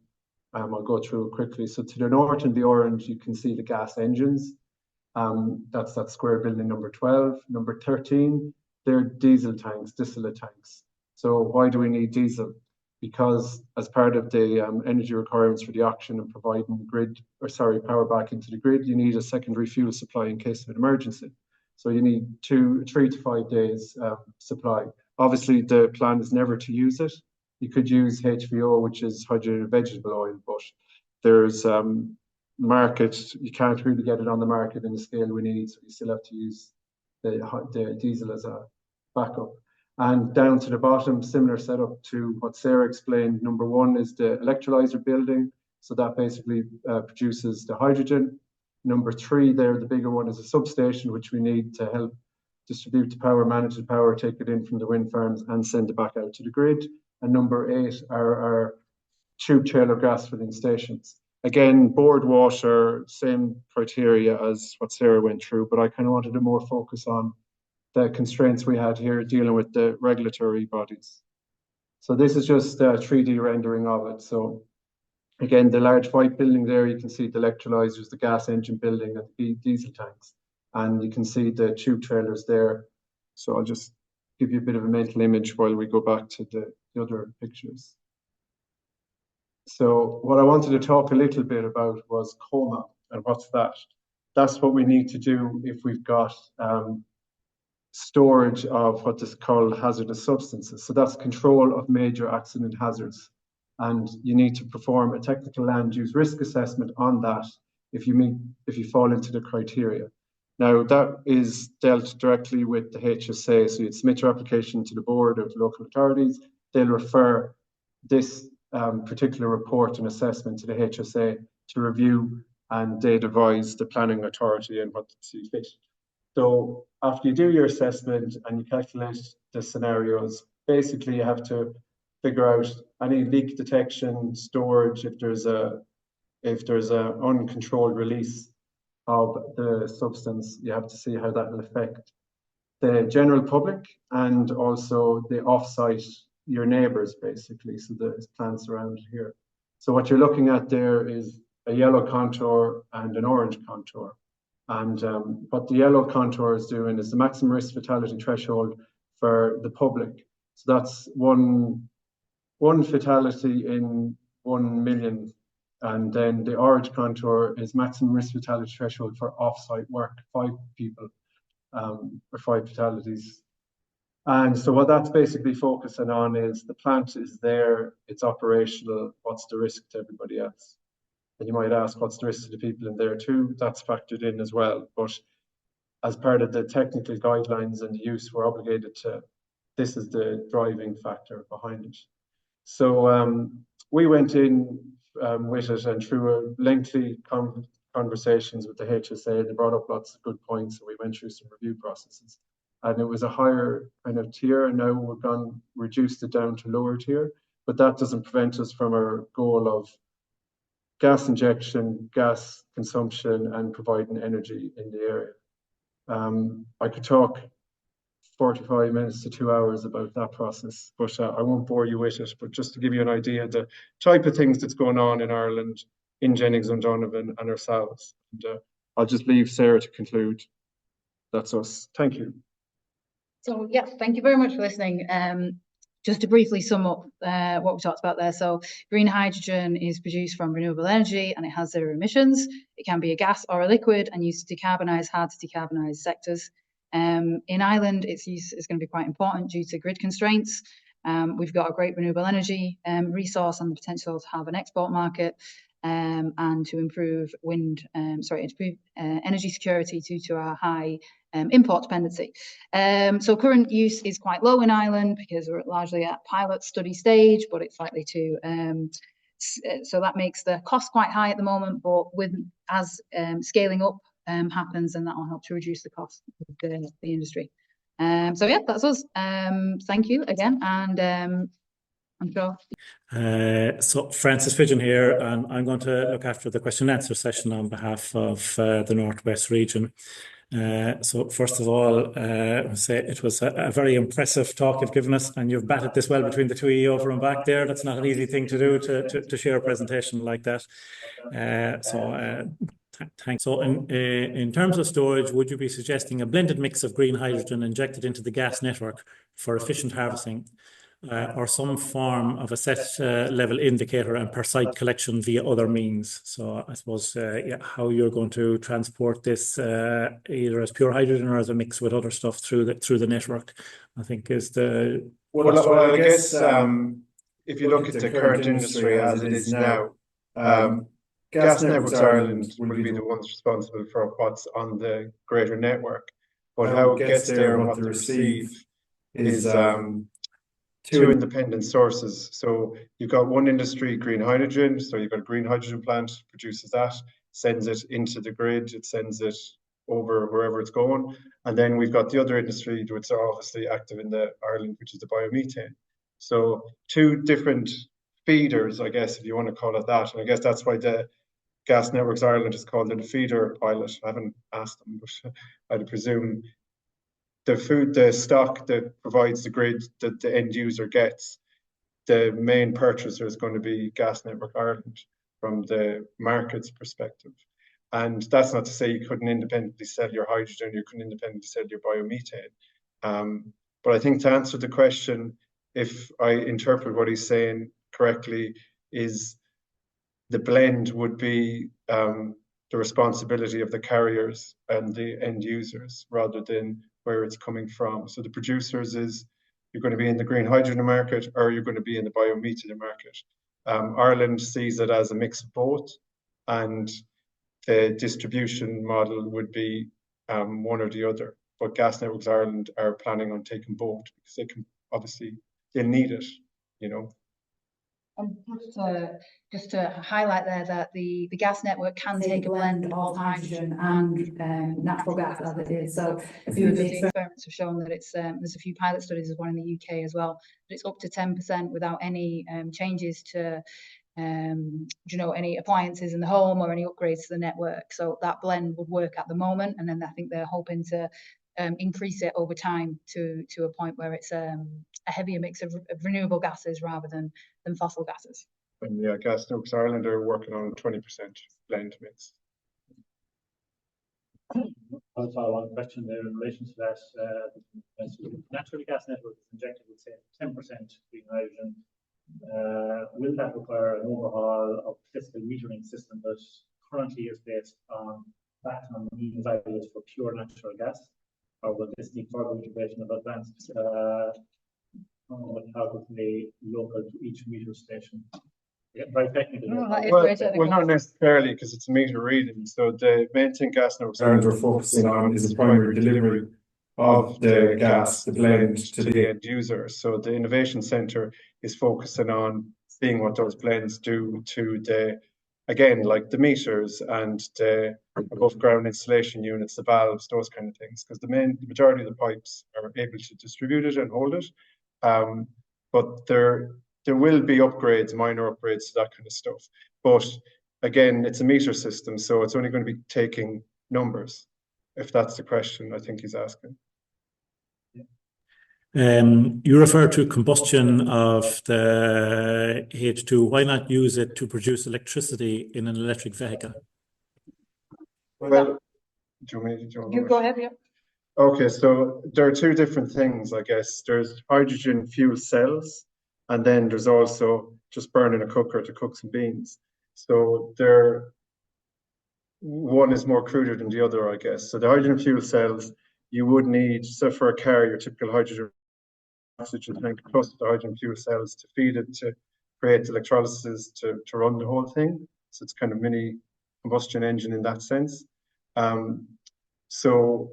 S3: I'll go through it quickly. So to the north in the orange, you can see the gas engines. That's that square building number 12. Number 13, they're diesel tanks, distillate tanks. So why do we need diesel? Because as part of the energy requirements for the auction and providing power back into the grid, you need a secondary fuel supply in case of an emergency. So you need 3 to 5 days supply. Obviously, the plan is never to use it. You could use HVO, which is hydrogenated vegetable oil, but there's market, you can't really get it on the market in the scale we need, so you still have to use the diesel as a backup. And down to the bottom, similar setup to what Sarah explained. Number one is the electrolyzer building. So that basically produces the hydrogen. Number three there, the bigger one, is a substation, which we need to help distribute the power, manage the power, take it in from the wind farms and send it back out to the grid. And number eight are our tube trailer gas filling stations. Again, board water, same criteria as what Sarah went through, but I kind of wanted to more focus on the constraints we had here dealing with the regulatory bodies. So this is just a 3D rendering of it. So again, the large white building there, you can see the electrolyzers, the gas engine building, and the diesel tanks. And you can see the tube trailers there. So I'll just give you a bit of a mental image while we go back to the other pictures. So what I wanted to talk a little bit about was COMA. And what's that? That's what we need to do if we've got storage of what is called hazardous substances. So that's control of major accident hazards. And you need to perform a technical land use risk assessment on that if you fall into the criteria. Now that is dealt directly with the HSA. So you'd submit your application to the board or to local authorities. They'll refer this particular report and assessment to the HSA to review, and they'd advise the planning authority and what to see fit. So after you do your assessment and you calculate the scenarios, basically you have to figure out any leak detection, storage, if there's a uncontrolled release of the substance, you have to see how that will affect the general public and also the offsite, your neighbours basically, so the plants around here. So what you're looking at there is a yellow contour and an orange contour. And what the yellow contour is doing is the maximum risk fatality threshold for the public. So that's one fatality in 1 million. And then the orange contour is maximum risk fatality threshold for offsite work, 5 people or 5 fatalities. And so what that's basically focusing on is the plant is there, it's operational, what's the risk to everybody else? And you might ask, what's the risk to the people in there too? That's factored in as well. But as part of the technical guidelines and the use, we're obligated to, this is the driving factor behind it. So we went in with it, and through a lengthy conversations with the HSA, they brought up lots of good points, and we went through some review processes. And it was a higher kind of tier, and now we've reduced it down to lower tier. But that doesn't prevent us from our goal of gas injection, gas consumption, and providing energy in the area. I could talk 45 minutes to 2 hours about that process, but I won't bore you with it. But just to give you an idea of the type of things that's going on in Ireland, in Jennings O'Donovan and ourselves. And I'll just leave Sarah to conclude. That's us. Thank you.
S2: So yes, thank you very much for listening. Just to briefly sum up what we talked about there. So green hydrogen is produced from renewable energy and it has 0 emissions. It can be a gas or a liquid and used to decarbonise hard to decarbonise sectors. In Ireland, its use is going to be quite important due to grid constraints. We've got a great renewable energy resource and the potential to have an export market and to improve energy security due to our high import dependency. So current use is quite low in Ireland because we're largely at pilot study stage, but it's likely to, so that makes the cost quite high at the moment, but as scaling up happens, and that will help to reduce the cost of the industry. So yeah, that's us. Thank you again, and I'm sure.
S5: So Francis Fidgen here, and I'm going to look after the question and answer session on behalf of the Northwest region. So first of all, I say it was a very impressive talk you've given us, and you've batted this well between the two of you over and back there. That's not an easy thing to do, to share a presentation like that. Thanks. So in terms of storage, would you be suggesting a blended mix of green hydrogen injected into the gas network for efficient harvesting, or some form of a set level indicator and per site collection via other means? So I suppose how you're going to transport this either as pure hydrogen or as a mix with other stuff through the network, I think is the...
S3: Well, I guess if you look at the current industry as it is now, Gas Networks Ireland will be the ones responsible for what's on the greater network, but how it gets there and what they receive is two independent sources. So you've got one industry, green hydrogen. So you've got a green hydrogen plant, produces that, sends it into the grid, it sends it over wherever it's going. And then we've got the other industry, which are obviously active in Ireland, which is the biomethane. So two different feeders, I guess, if you want to call it that. And I guess that's why the Gas Networks Ireland is called it a feeder pilot. I haven't asked them, but I'd presume the stock that provides the grid that the end user gets, the main purchaser is going to be Gas Network Ireland from the market's perspective. And that's not to say you couldn't independently sell your hydrogen, you couldn't independently sell your biomethane. But I think to answer the question, if I interpret what he's saying correctly, is the blend would be the responsibility of the carriers and the end users rather than where it's coming from. So the producers is you're going to be in the green hydrogen market or you're going to be in the biomethane market. Ireland sees it as a mix of both, and the distribution model would be one or the other. But Gas Networks Ireland are planning on taking both because they can obviously they'll need it, you know.
S2: And just to highlight there that the gas network can take a blend of hydrogen and natural gas as it is. So a few of the experiments have shown that it's there's a few pilot studies, there's one in the UK as well, that it's up to 10% without any changes to any appliances in the home or any upgrades to the network. So that blend would work at the moment, and then I think they're hoping to increase it over time to a point where it's a heavier mix of renewable gases rather than fossil gases.
S3: And yeah, Gas Networks Ireland are working on a 20% blend mix.
S5: I'll follow on question there in relation to that. Natural gas network is injected with say 10% green hydrogen. Will that require an overhaul of the physical metering system that currently is based on mean values for pure natural gas? Or will this need further integration of advanced calculatively local to each meter station? Yeah, very technical.
S3: Well, not necessarily, because it's a meter reading. So the main thing Gas Networks Ireland are focusing on is the primary delivery of the gas, the blend to the end user. So the Innovation Centre is focusing on seeing what those blends do to the, again, like the meters and the above ground installation units, the valves, those kind of things, because the majority of the pipes are able to distribute it and hold it. But there will be upgrades, minor upgrades to that kind of stuff. But again, it's a meter system, so it's only going to be taking numbers, if that's the question I think he's asking.
S5: You refer to combustion of the H2. Why not use it to produce electricity in an electric vehicle?
S3: Well, do you
S2: go ahead, yeah.
S3: Okay, so there are two different things, I guess. There's hydrogen fuel cells, and then there's also just burning a cooker to cook some beans. So one is more cruder than the other, I guess. So the hydrogen fuel cells, you would need, so for a car, your typical hydrogen oxygen tank plus the hydrogen fuel cells to feed it to create electrolysis to run the whole thing. So it's kind of mini combustion engine in that sense. So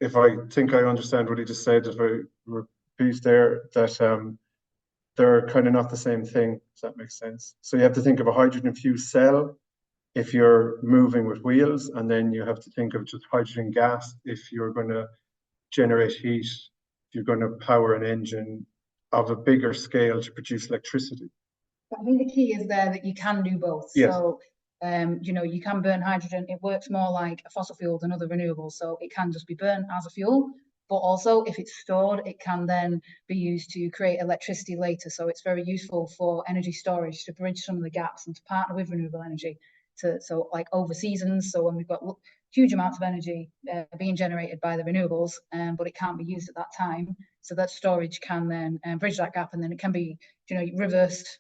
S3: if I think I understand what he just said, if I repeat there, that they're kind of not the same thing, if that makes sense. So you have to think of a hydrogen fuel cell if you're moving with wheels, and then you have to think of just hydrogen gas if you're going to generate heat, if you're going to power an engine of a bigger scale to produce electricity.
S2: I think the key is there that you can do both.
S3: Yes.
S2: So, you can burn hydrogen. It works more like a fossil fuel than other renewables. So it can just be burned as a fuel, but also if it's stored, it can then be used to create electricity later. So it's very useful for energy storage to bridge some of the gaps and to partner with renewable energy. So like over seasons, so when we've got huge amounts of energy being generated by the renewables, but it can't be used at that time. So that storage can then bridge that gap, and then it can be, reversed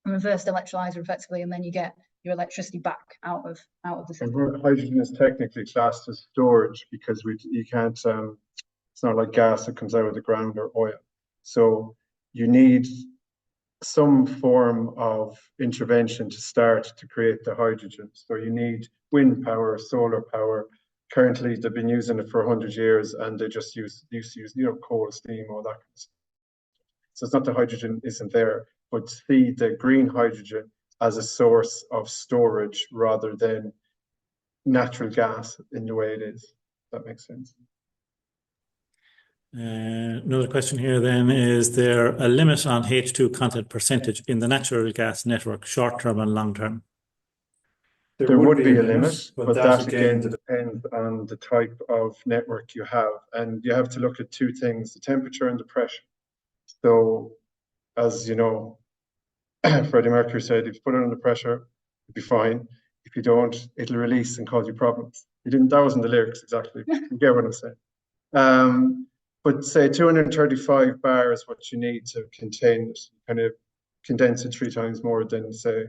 S2: electrolyzer effectively, and then you get your electricity back out of the system.
S3: And hydrogen is technically classed as storage because you can't. It's not like gas that comes out of the ground or oil. So you need some form of intervention to start to create the hydrogen. So you need wind power, solar power, currently they've been using it for 100 years, and they just used to use, you know, coal, steam, all that kind of stuff. So it's not the hydrogen isn't there, but see the green hydrogen as a source of storage rather than natural gas in the way it is. That makes sense.
S5: Another question here then, is there a limit on H2 content percentage in the natural gas network, short term and long term?
S3: There would be a limit, but that again depends on the type of network you have. And you have to look at two things, the temperature and the pressure. So, as you know, Freddie Mercury said, if you put it under pressure, it'll be fine. If you don't, it'll release and cause you problems. That wasn't the lyrics exactly. You get what I'm saying. But say 235 bar is what you need to contain it, kind of condense it 3 times more than, say,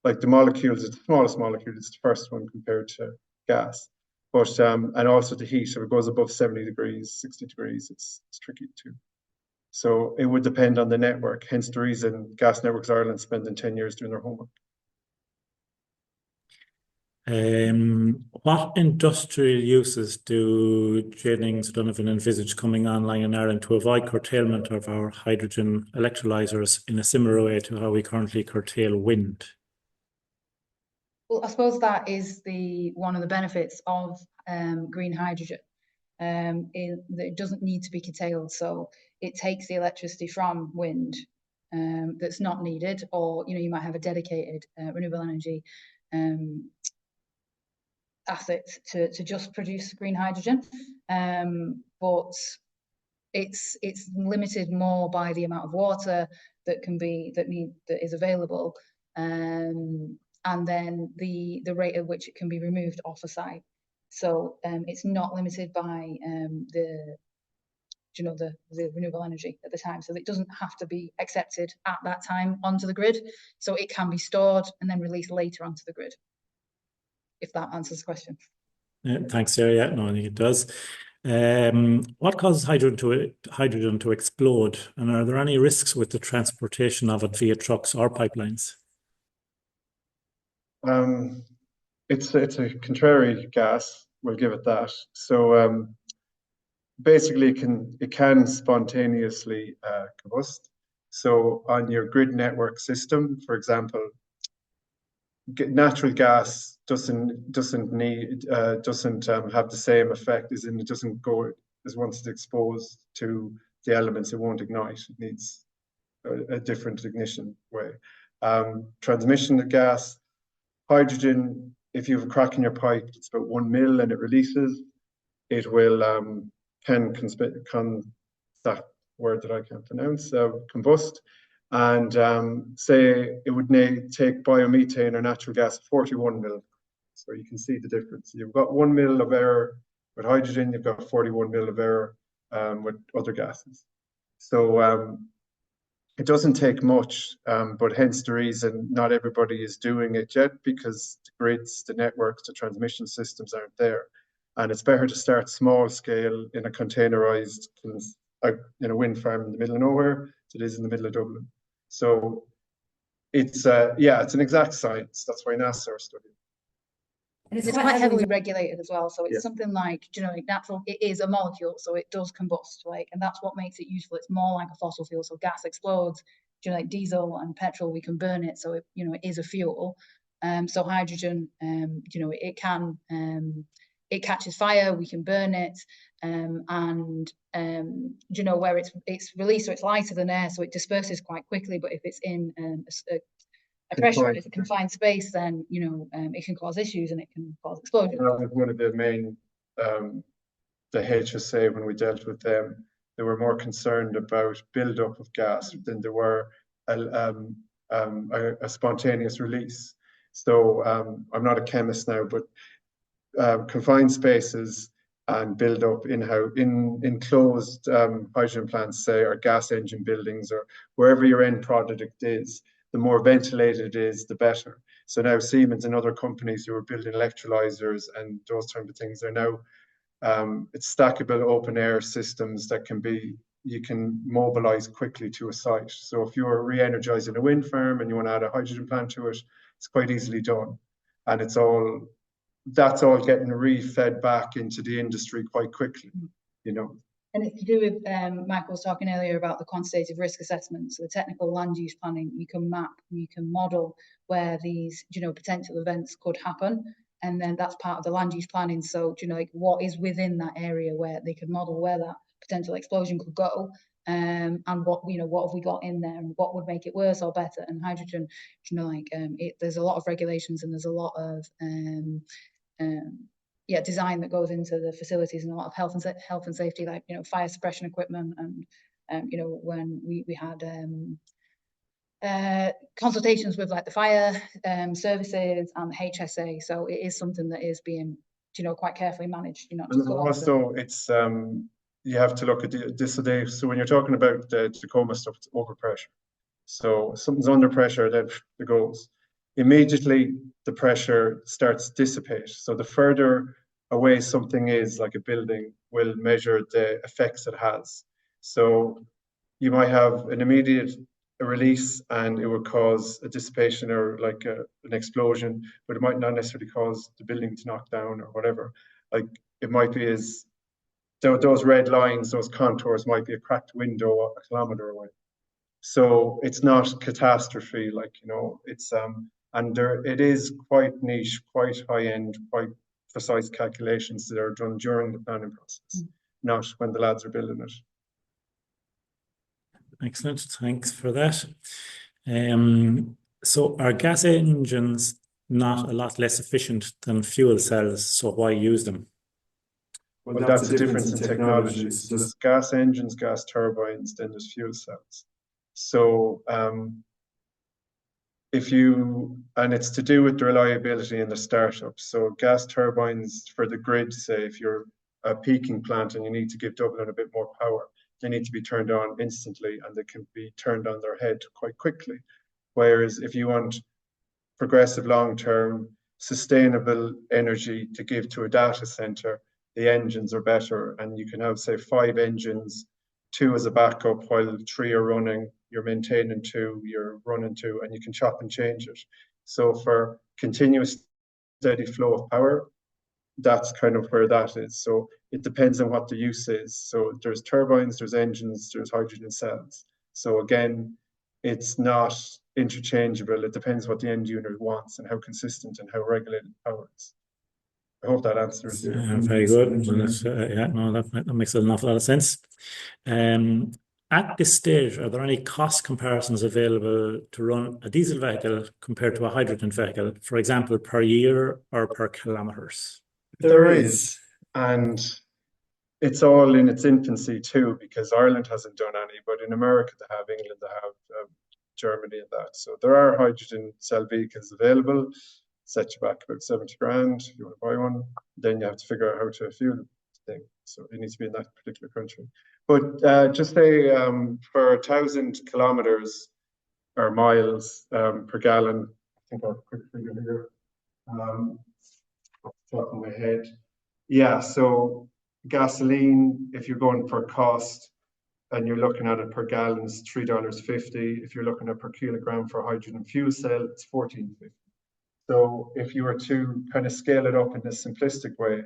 S3: like the molecules. It's the smallest molecule, it's the first one compared to gas. But and also the heat, if it goes above 70 degrees, 60 degrees, it's tricky too. So it would depend on the network, hence the reason Gas Networks Ireland spending 10 years doing their homework.
S5: What industrial uses do Jennings O'Donovan envisage coming online in Ireland to avoid curtailment of our hydrogen electrolyzers in a similar way to how we currently curtail wind?
S2: Well, I suppose that is one of the benefits of green hydrogen. It doesn't need to be curtailed, so it takes the electricity from wind that's not needed, or you might have a dedicated renewable energy asset to just produce green hydrogen, but it's limited more by the amount of water that is available, and then the rate at which it can be removed off a site. So it's not limited by the renewable energy at the time. So it doesn't have to be accepted at that time onto the grid. So it can be stored and then released later onto the grid, if that answers the question.
S5: Thanks, Sarah. Yeah, no, I think it does. What causes hydrogen to explode? And are there any risks with the transportation of it via trucks or pipelines?
S3: It's a contrary gas, we'll give it that. So basically it can spontaneously combust. So on your grid network system, for example, natural gas doesn't have the same effect, as in it doesn't go, as once it's exposed to the elements, it won't ignite. It needs a different ignition way. Transmission of gas, hydrogen, if you have a crack in your pipe, it's about 1 mil and it releases, it will that word that I can't pronounce, combust. And say it would take biomethane or natural gas 41 mil. So you can see the difference. You've got 1 mil of air with hydrogen, you've got 41 mil of air with other gases. So it doesn't take much, but hence the reason not everybody is doing it yet, because the grids, the networks, the transmission systems aren't there. And it's better to start small scale in a containerized, in a wind farm in the middle of nowhere than it is in the middle of Dublin. So it's it's an exact science. That's why NASA are studying.
S2: And it's quite heavily regulated as well. So it's something like, natural, it is a molecule, so it does combust, and that's what makes it useful. It's more like a fossil fuel. So gas explodes, like diesel and petrol, we can burn it. So it is a fuel. So hydrogen, it catches fire, we can burn it, and where it's released, so it's lighter than air, so it disperses quite quickly. But if it's in a pressurized confined space, then it can cause issues and it can cause explosions.
S3: That was one of the main, the HSA, when we dealt with them, they were more concerned about build-up of gas than there were a spontaneous release. So I'm not a chemist now, but confined spaces and build up in enclosed hydrogen plants, say, or gas engine buildings, or wherever your end product is, the more ventilated it is, the better. So now Siemens and other companies who are building electrolyzers and those type of things are now, it's stackable open air systems that you can mobilize quickly to a site. So if you're re-energizing a wind farm and you want to add a hydrogen plant to it, it's quite easily done. And it's all that's all getting re-fed back into the industry quite quickly, you know.
S2: And it's to do with, Michael was talking earlier about the quantitative risk assessment. So the technical land use planning, you can map, you can model where these, potential events could happen. And then that's part of the land use planning. So, like what is within that area where they could model where that potential explosion could go, and what have we got in there, and what would make it worse or better. And hydrogen, there's a lot of regulations, and there's a lot of design that goes into the facilities, and a lot of health and safety, like fire suppression equipment, and when we had consultations with like the fire services and the HSA. So it is something that is being quite carefully managed.
S3: And also it's you have to look at this today. So when you're talking about the Tacoma stuff, it's overpressure. So something's under pressure, then it goes. Immediately the pressure starts to dissipate. So the further away something is, like a building, will measure the effects it has. So you might have an immediate release and it would cause a dissipation or like an explosion, but it might not necessarily cause the building to knock down or whatever. Like it might be those red lines, those contours might be a cracked window a kilometer away. So it's not catastrophe, like, it's and it is quite niche, quite high end, quite precise calculations that are done during the planning process, not when the lads are building it.
S5: Excellent, thanks for that. So are gas engines not a lot less efficient than fuel cells? So why use them?
S3: Well, that's a difference in technology. So there's gas engines, gas turbines, then there's fuel cells. So and it's to do with the reliability in the startup. So gas turbines for the grid, say if you're a peaking plant and you need to give Dublin a bit more power, they need to be turned on instantly and they can be turned on their head quite quickly. Whereas if you want progressive long-term sustainable energy to give to a data center, the engines are better, and you can have, say, 5 engines, 2 as a backup while 3 are running. You're maintaining 2, you're running 2, and you can chop and change it. So for continuous steady flow of power, that's kind of where that is. So it depends on what the use is. So there's turbines, there's engines, there's hydrogen cells. So again, it's not interchangeable. It depends what the end user wants and how consistent and how regulated power is. I hope that answers it.
S5: Very good. That makes an awful lot of sense. At this stage, are there any cost comparisons available to run a diesel vehicle compared to a hydrogen vehicle, for example, per year or per kilometers?
S3: There is, and it's all in its infancy too, because Ireland hasn't done any, but in America they have, England they have, Germany and that. So there are hydrogen cell vehicles available. Set you back about 70 grand if you want to buy one. Then you have to figure out how to fuel the thing. So it needs to be in that particular country. But just say for 1,000 kilometers or miles per gallon, I think I have a quick figure here. Off the top of my head. Yeah, so gasoline, if you're going for cost and you're looking at it per gallon, it's $3.50. If you're looking at per kilogram for hydrogen fuel cell, it's $14.50. So if you were to kind of scale it up in this simplistic way,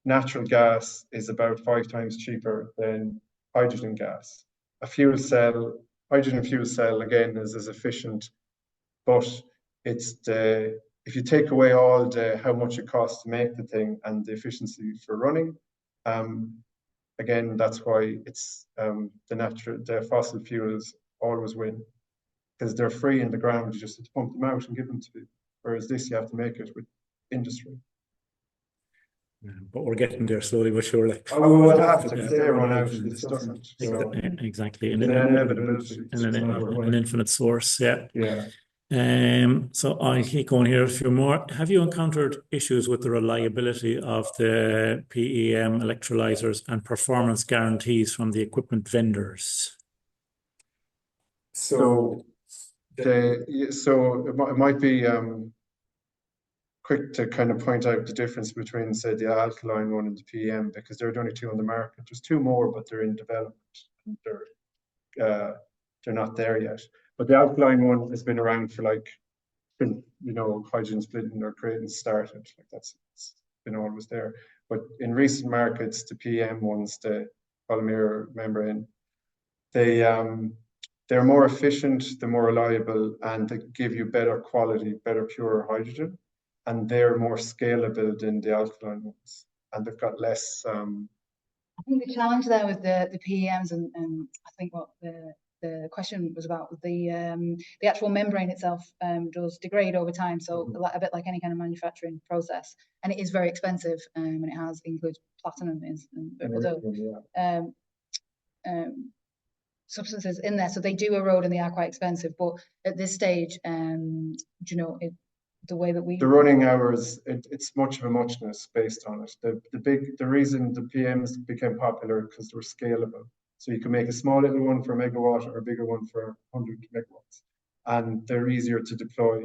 S3: natural gas is about 5 times cheaper than hydrogen gas. A fuel cell, hydrogen fuel cell, again, is as efficient, but it's if you take away all how much it costs to make the thing and the efficiency for running, again, that's why it's the fossil fuels always win, because they're free in the ground. You just have to pump them out and give them to people. Whereas this, you have to make it with industry.
S5: But we're getting there slowly but surely.
S3: Oh, we'll have to, because they run out and this doesn't. So
S5: exactly.
S3: It's an inevitability.
S5: An infinite source, yeah.
S3: Yeah.
S5: So I'll keep going here a few more. Have you encountered issues with the reliability of the PEM electrolyzers and performance guarantees from the equipment vendors?
S3: So it might be quick to kind of point out the difference between, say, the alkaline one and the PEM, because there are only 2 on the market. There's 2 more, but they're in development. And they're not there yet. But the alkaline one has been around for like hydrogen splitting or creating started. Like that's been always there. But in recent markets, the PM ones, the polymer membrane, they're more efficient, they're more reliable, and they give you better quality, better pure hydrogen, and they're more scalable than the alkaline ones, and they've got less.
S2: I think the challenge there with the PEMs, and I think what the question was about, the actual membrane itself does degrade over time, so a bit like any kind of manufacturing process, and it is very expensive, and it includes platinum and other substances in there, so they do erode and they are quite expensive. But at this stage, the way that
S3: the running hours, it's much of a muchness based on it. The reason the PMs became popular because they were scalable. So you can make a small little one for a megawatt or a bigger one for 100 megawatts, and they're easier to deploy.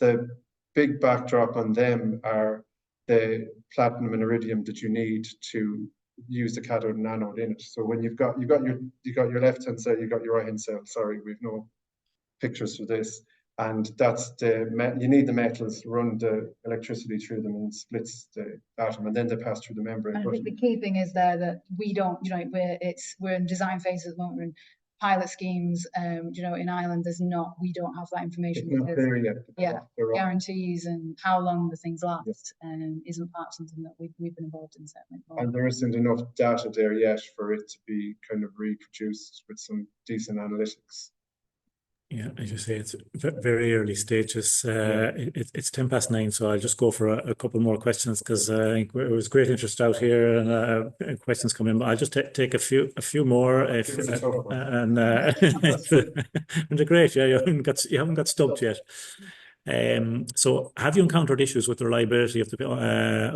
S3: The big backdrop on them are the platinum and iridium that you need to use the cathode and anode in it. So when you've got your left hand cell, you've got your right hand cell. Sorry, we've no pictures for this. And that's you need the metals to run the electricity through them and splits the atom, and then they pass through the membrane.
S2: And I think the key thing is there that we don't, we're in design phase at the moment, we're in pilot schemes, in Ireland we don't have that information.
S3: It's not there yet.
S2: Yeah, guarantees and how long the things last isn't part of something that we've been involved in certainly.
S3: And there isn't enough data there yet for it to be kind of reproduced with some decent analytics.
S5: Yeah, as you say, it's very early stages. It's 9:10, so I'll just go for a couple more questions because I think it was great interest out here and questions come in. But I'll just take a few more. And they're great. Yeah, you haven't got stumped yet. So have you encountered issues with the reliability of the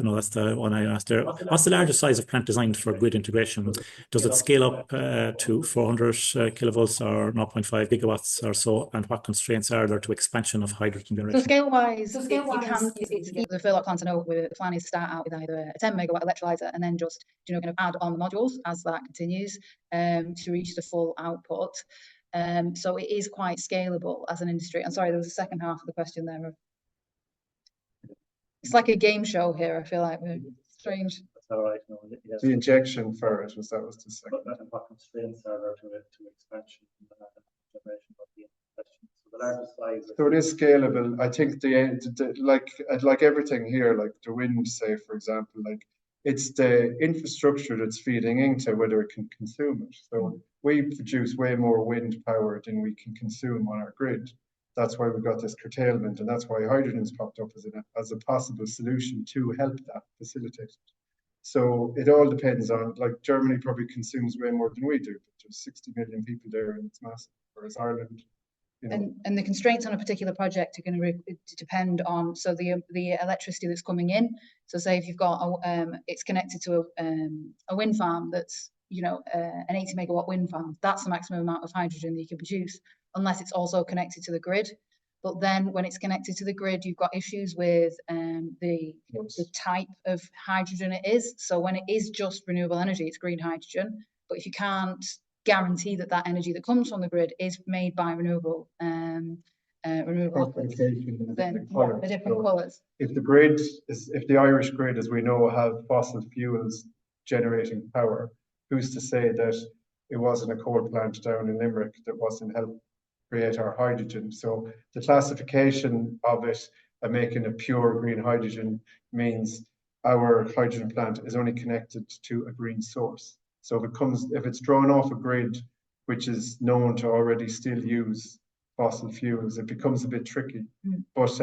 S5: no, that's the one I asked there. What's the largest size of plant designed for grid integration? Does it scale up to 400 kilovolts or 0.5 gigawatts or so? And what constraints are there to expansion of hydrogen generation?
S2: So scale-wise, the Furlock plant, I know the plan is to start out with either a 10 megawatt electrolyzer and then just kind of add on the modules as that continues to reach the full output. So it is quite scalable as an industry. I'm sorry, there was a second half of the question there. It's like a game show here. I feel like we're strange.
S5: That's all right. No, yes.
S3: The injection for it was the second.
S5: What constraints are there to expansion generation of the question? So the largest size.
S3: So it is scalable. I think like everything here, like the wind, say for example, like it's the infrastructure that's feeding into whether it can consume it. So we produce way more wind power than we can consume on our grid. That's why we've got this curtailment, and that's why hydrogen's popped up as a possible solution to help that facilitate it. So it all depends on, like Germany probably consumes way more than we do, but there's 60 million people there and it's massive, whereas Ireland,
S2: And the constraints on a particular project are going to depend on, so the electricity that's coming in. So say if you've got it's connected to a wind farm that's an 80 megawatt wind farm, that's the maximum amount of hydrogen that you can produce, unless it's also connected to the grid. But then when it's connected to the grid, you've got issues with the type of hydrogen it is. So when it is just renewable energy, it's green hydrogen. But if you can't guarantee that energy that comes from the grid is made by renewable then the different colours.
S3: If the Irish grid, as we know, have fossil fuels generating power, who's to say that it wasn't a coal plant down in Limerick that wasn't helping create our hydrogen? So the classification of it and making it pure green hydrogen means our hydrogen plant is only connected to a green source. So if it's drawn off a grid, which is known to already still use fossil fuels, it becomes a bit tricky. But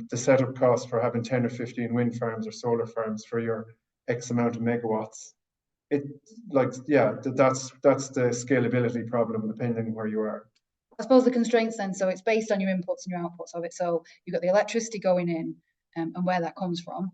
S3: the setup cost for having 10 or 15 wind farms or solar farms for your X amount of megawatts, that's the scalability problem depending on where you are.
S2: I suppose the constraints then, so it's based on your inputs and your outputs of it. So you've got the electricity going in and where that comes from.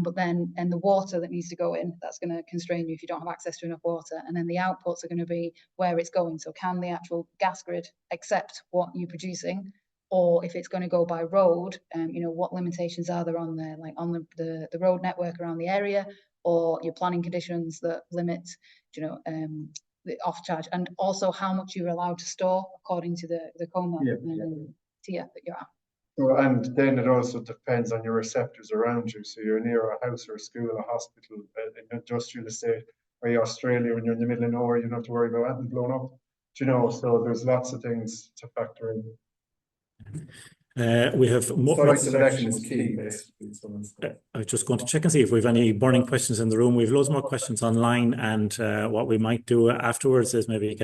S2: But then the water that needs to go in, that's going to constrain you if you don't have access to enough water. And then the outputs are going to be where it's going. So can the actual gas grid accept what you're producing? Or if it's going to go by road, what limitations are there on there, like on the road network around the area, or your planning conditions that limit, the off charge, and also how much you're allowed to store according to the coma tier that you're at.
S3: So, and then it also depends on your receptors around you. So you're near a house or a school, a hospital, an industrial estate, or you're Australia when you're in the middle of nowhere, you don't have to worry about having blown up. Do you know? So there's lots of things to factor in.
S5: We have more.
S3: Site selection is key, basically.
S5: I was just going to check and see if we have any burning questions in the room. We have loads more questions online, and what we might do afterwards is maybe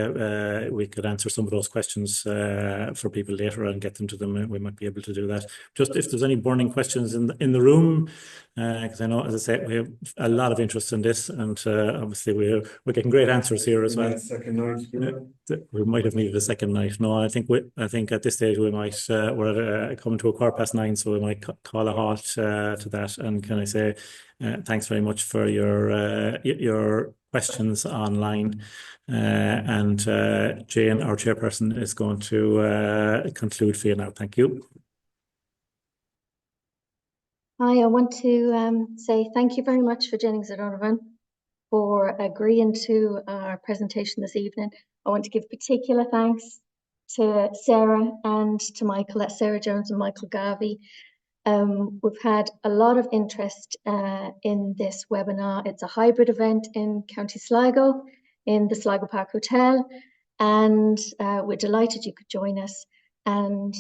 S5: we could answer some of those questions for people later and get them to them. We might be able to do that. Just if there's any burning questions in the room, because I know, as I said, we have a lot of interest in this, and obviously we're getting great answers here as well.
S3: Second night.
S5: We might have needed a second night. No, I think at this stage we might we're coming to 9:15, so we might call a halt to that. And can I say thanks very much for your questions online. And Jane, our chairperson, is going to conclude for you now. Thank you.
S1: Hi, I want to say thank you very much for Jennings O'Donovan for agreeing to our presentation this evening. I want to give particular thanks to Sarah and to Michael at Sarah Jones and Michael Garvey. We've had a lot of interest in this webinar. It's a hybrid event in County Sligo, in the Sligo Park Hotel, and we're delighted you could join us. And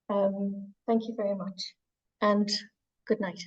S1: thank you very much, and good night.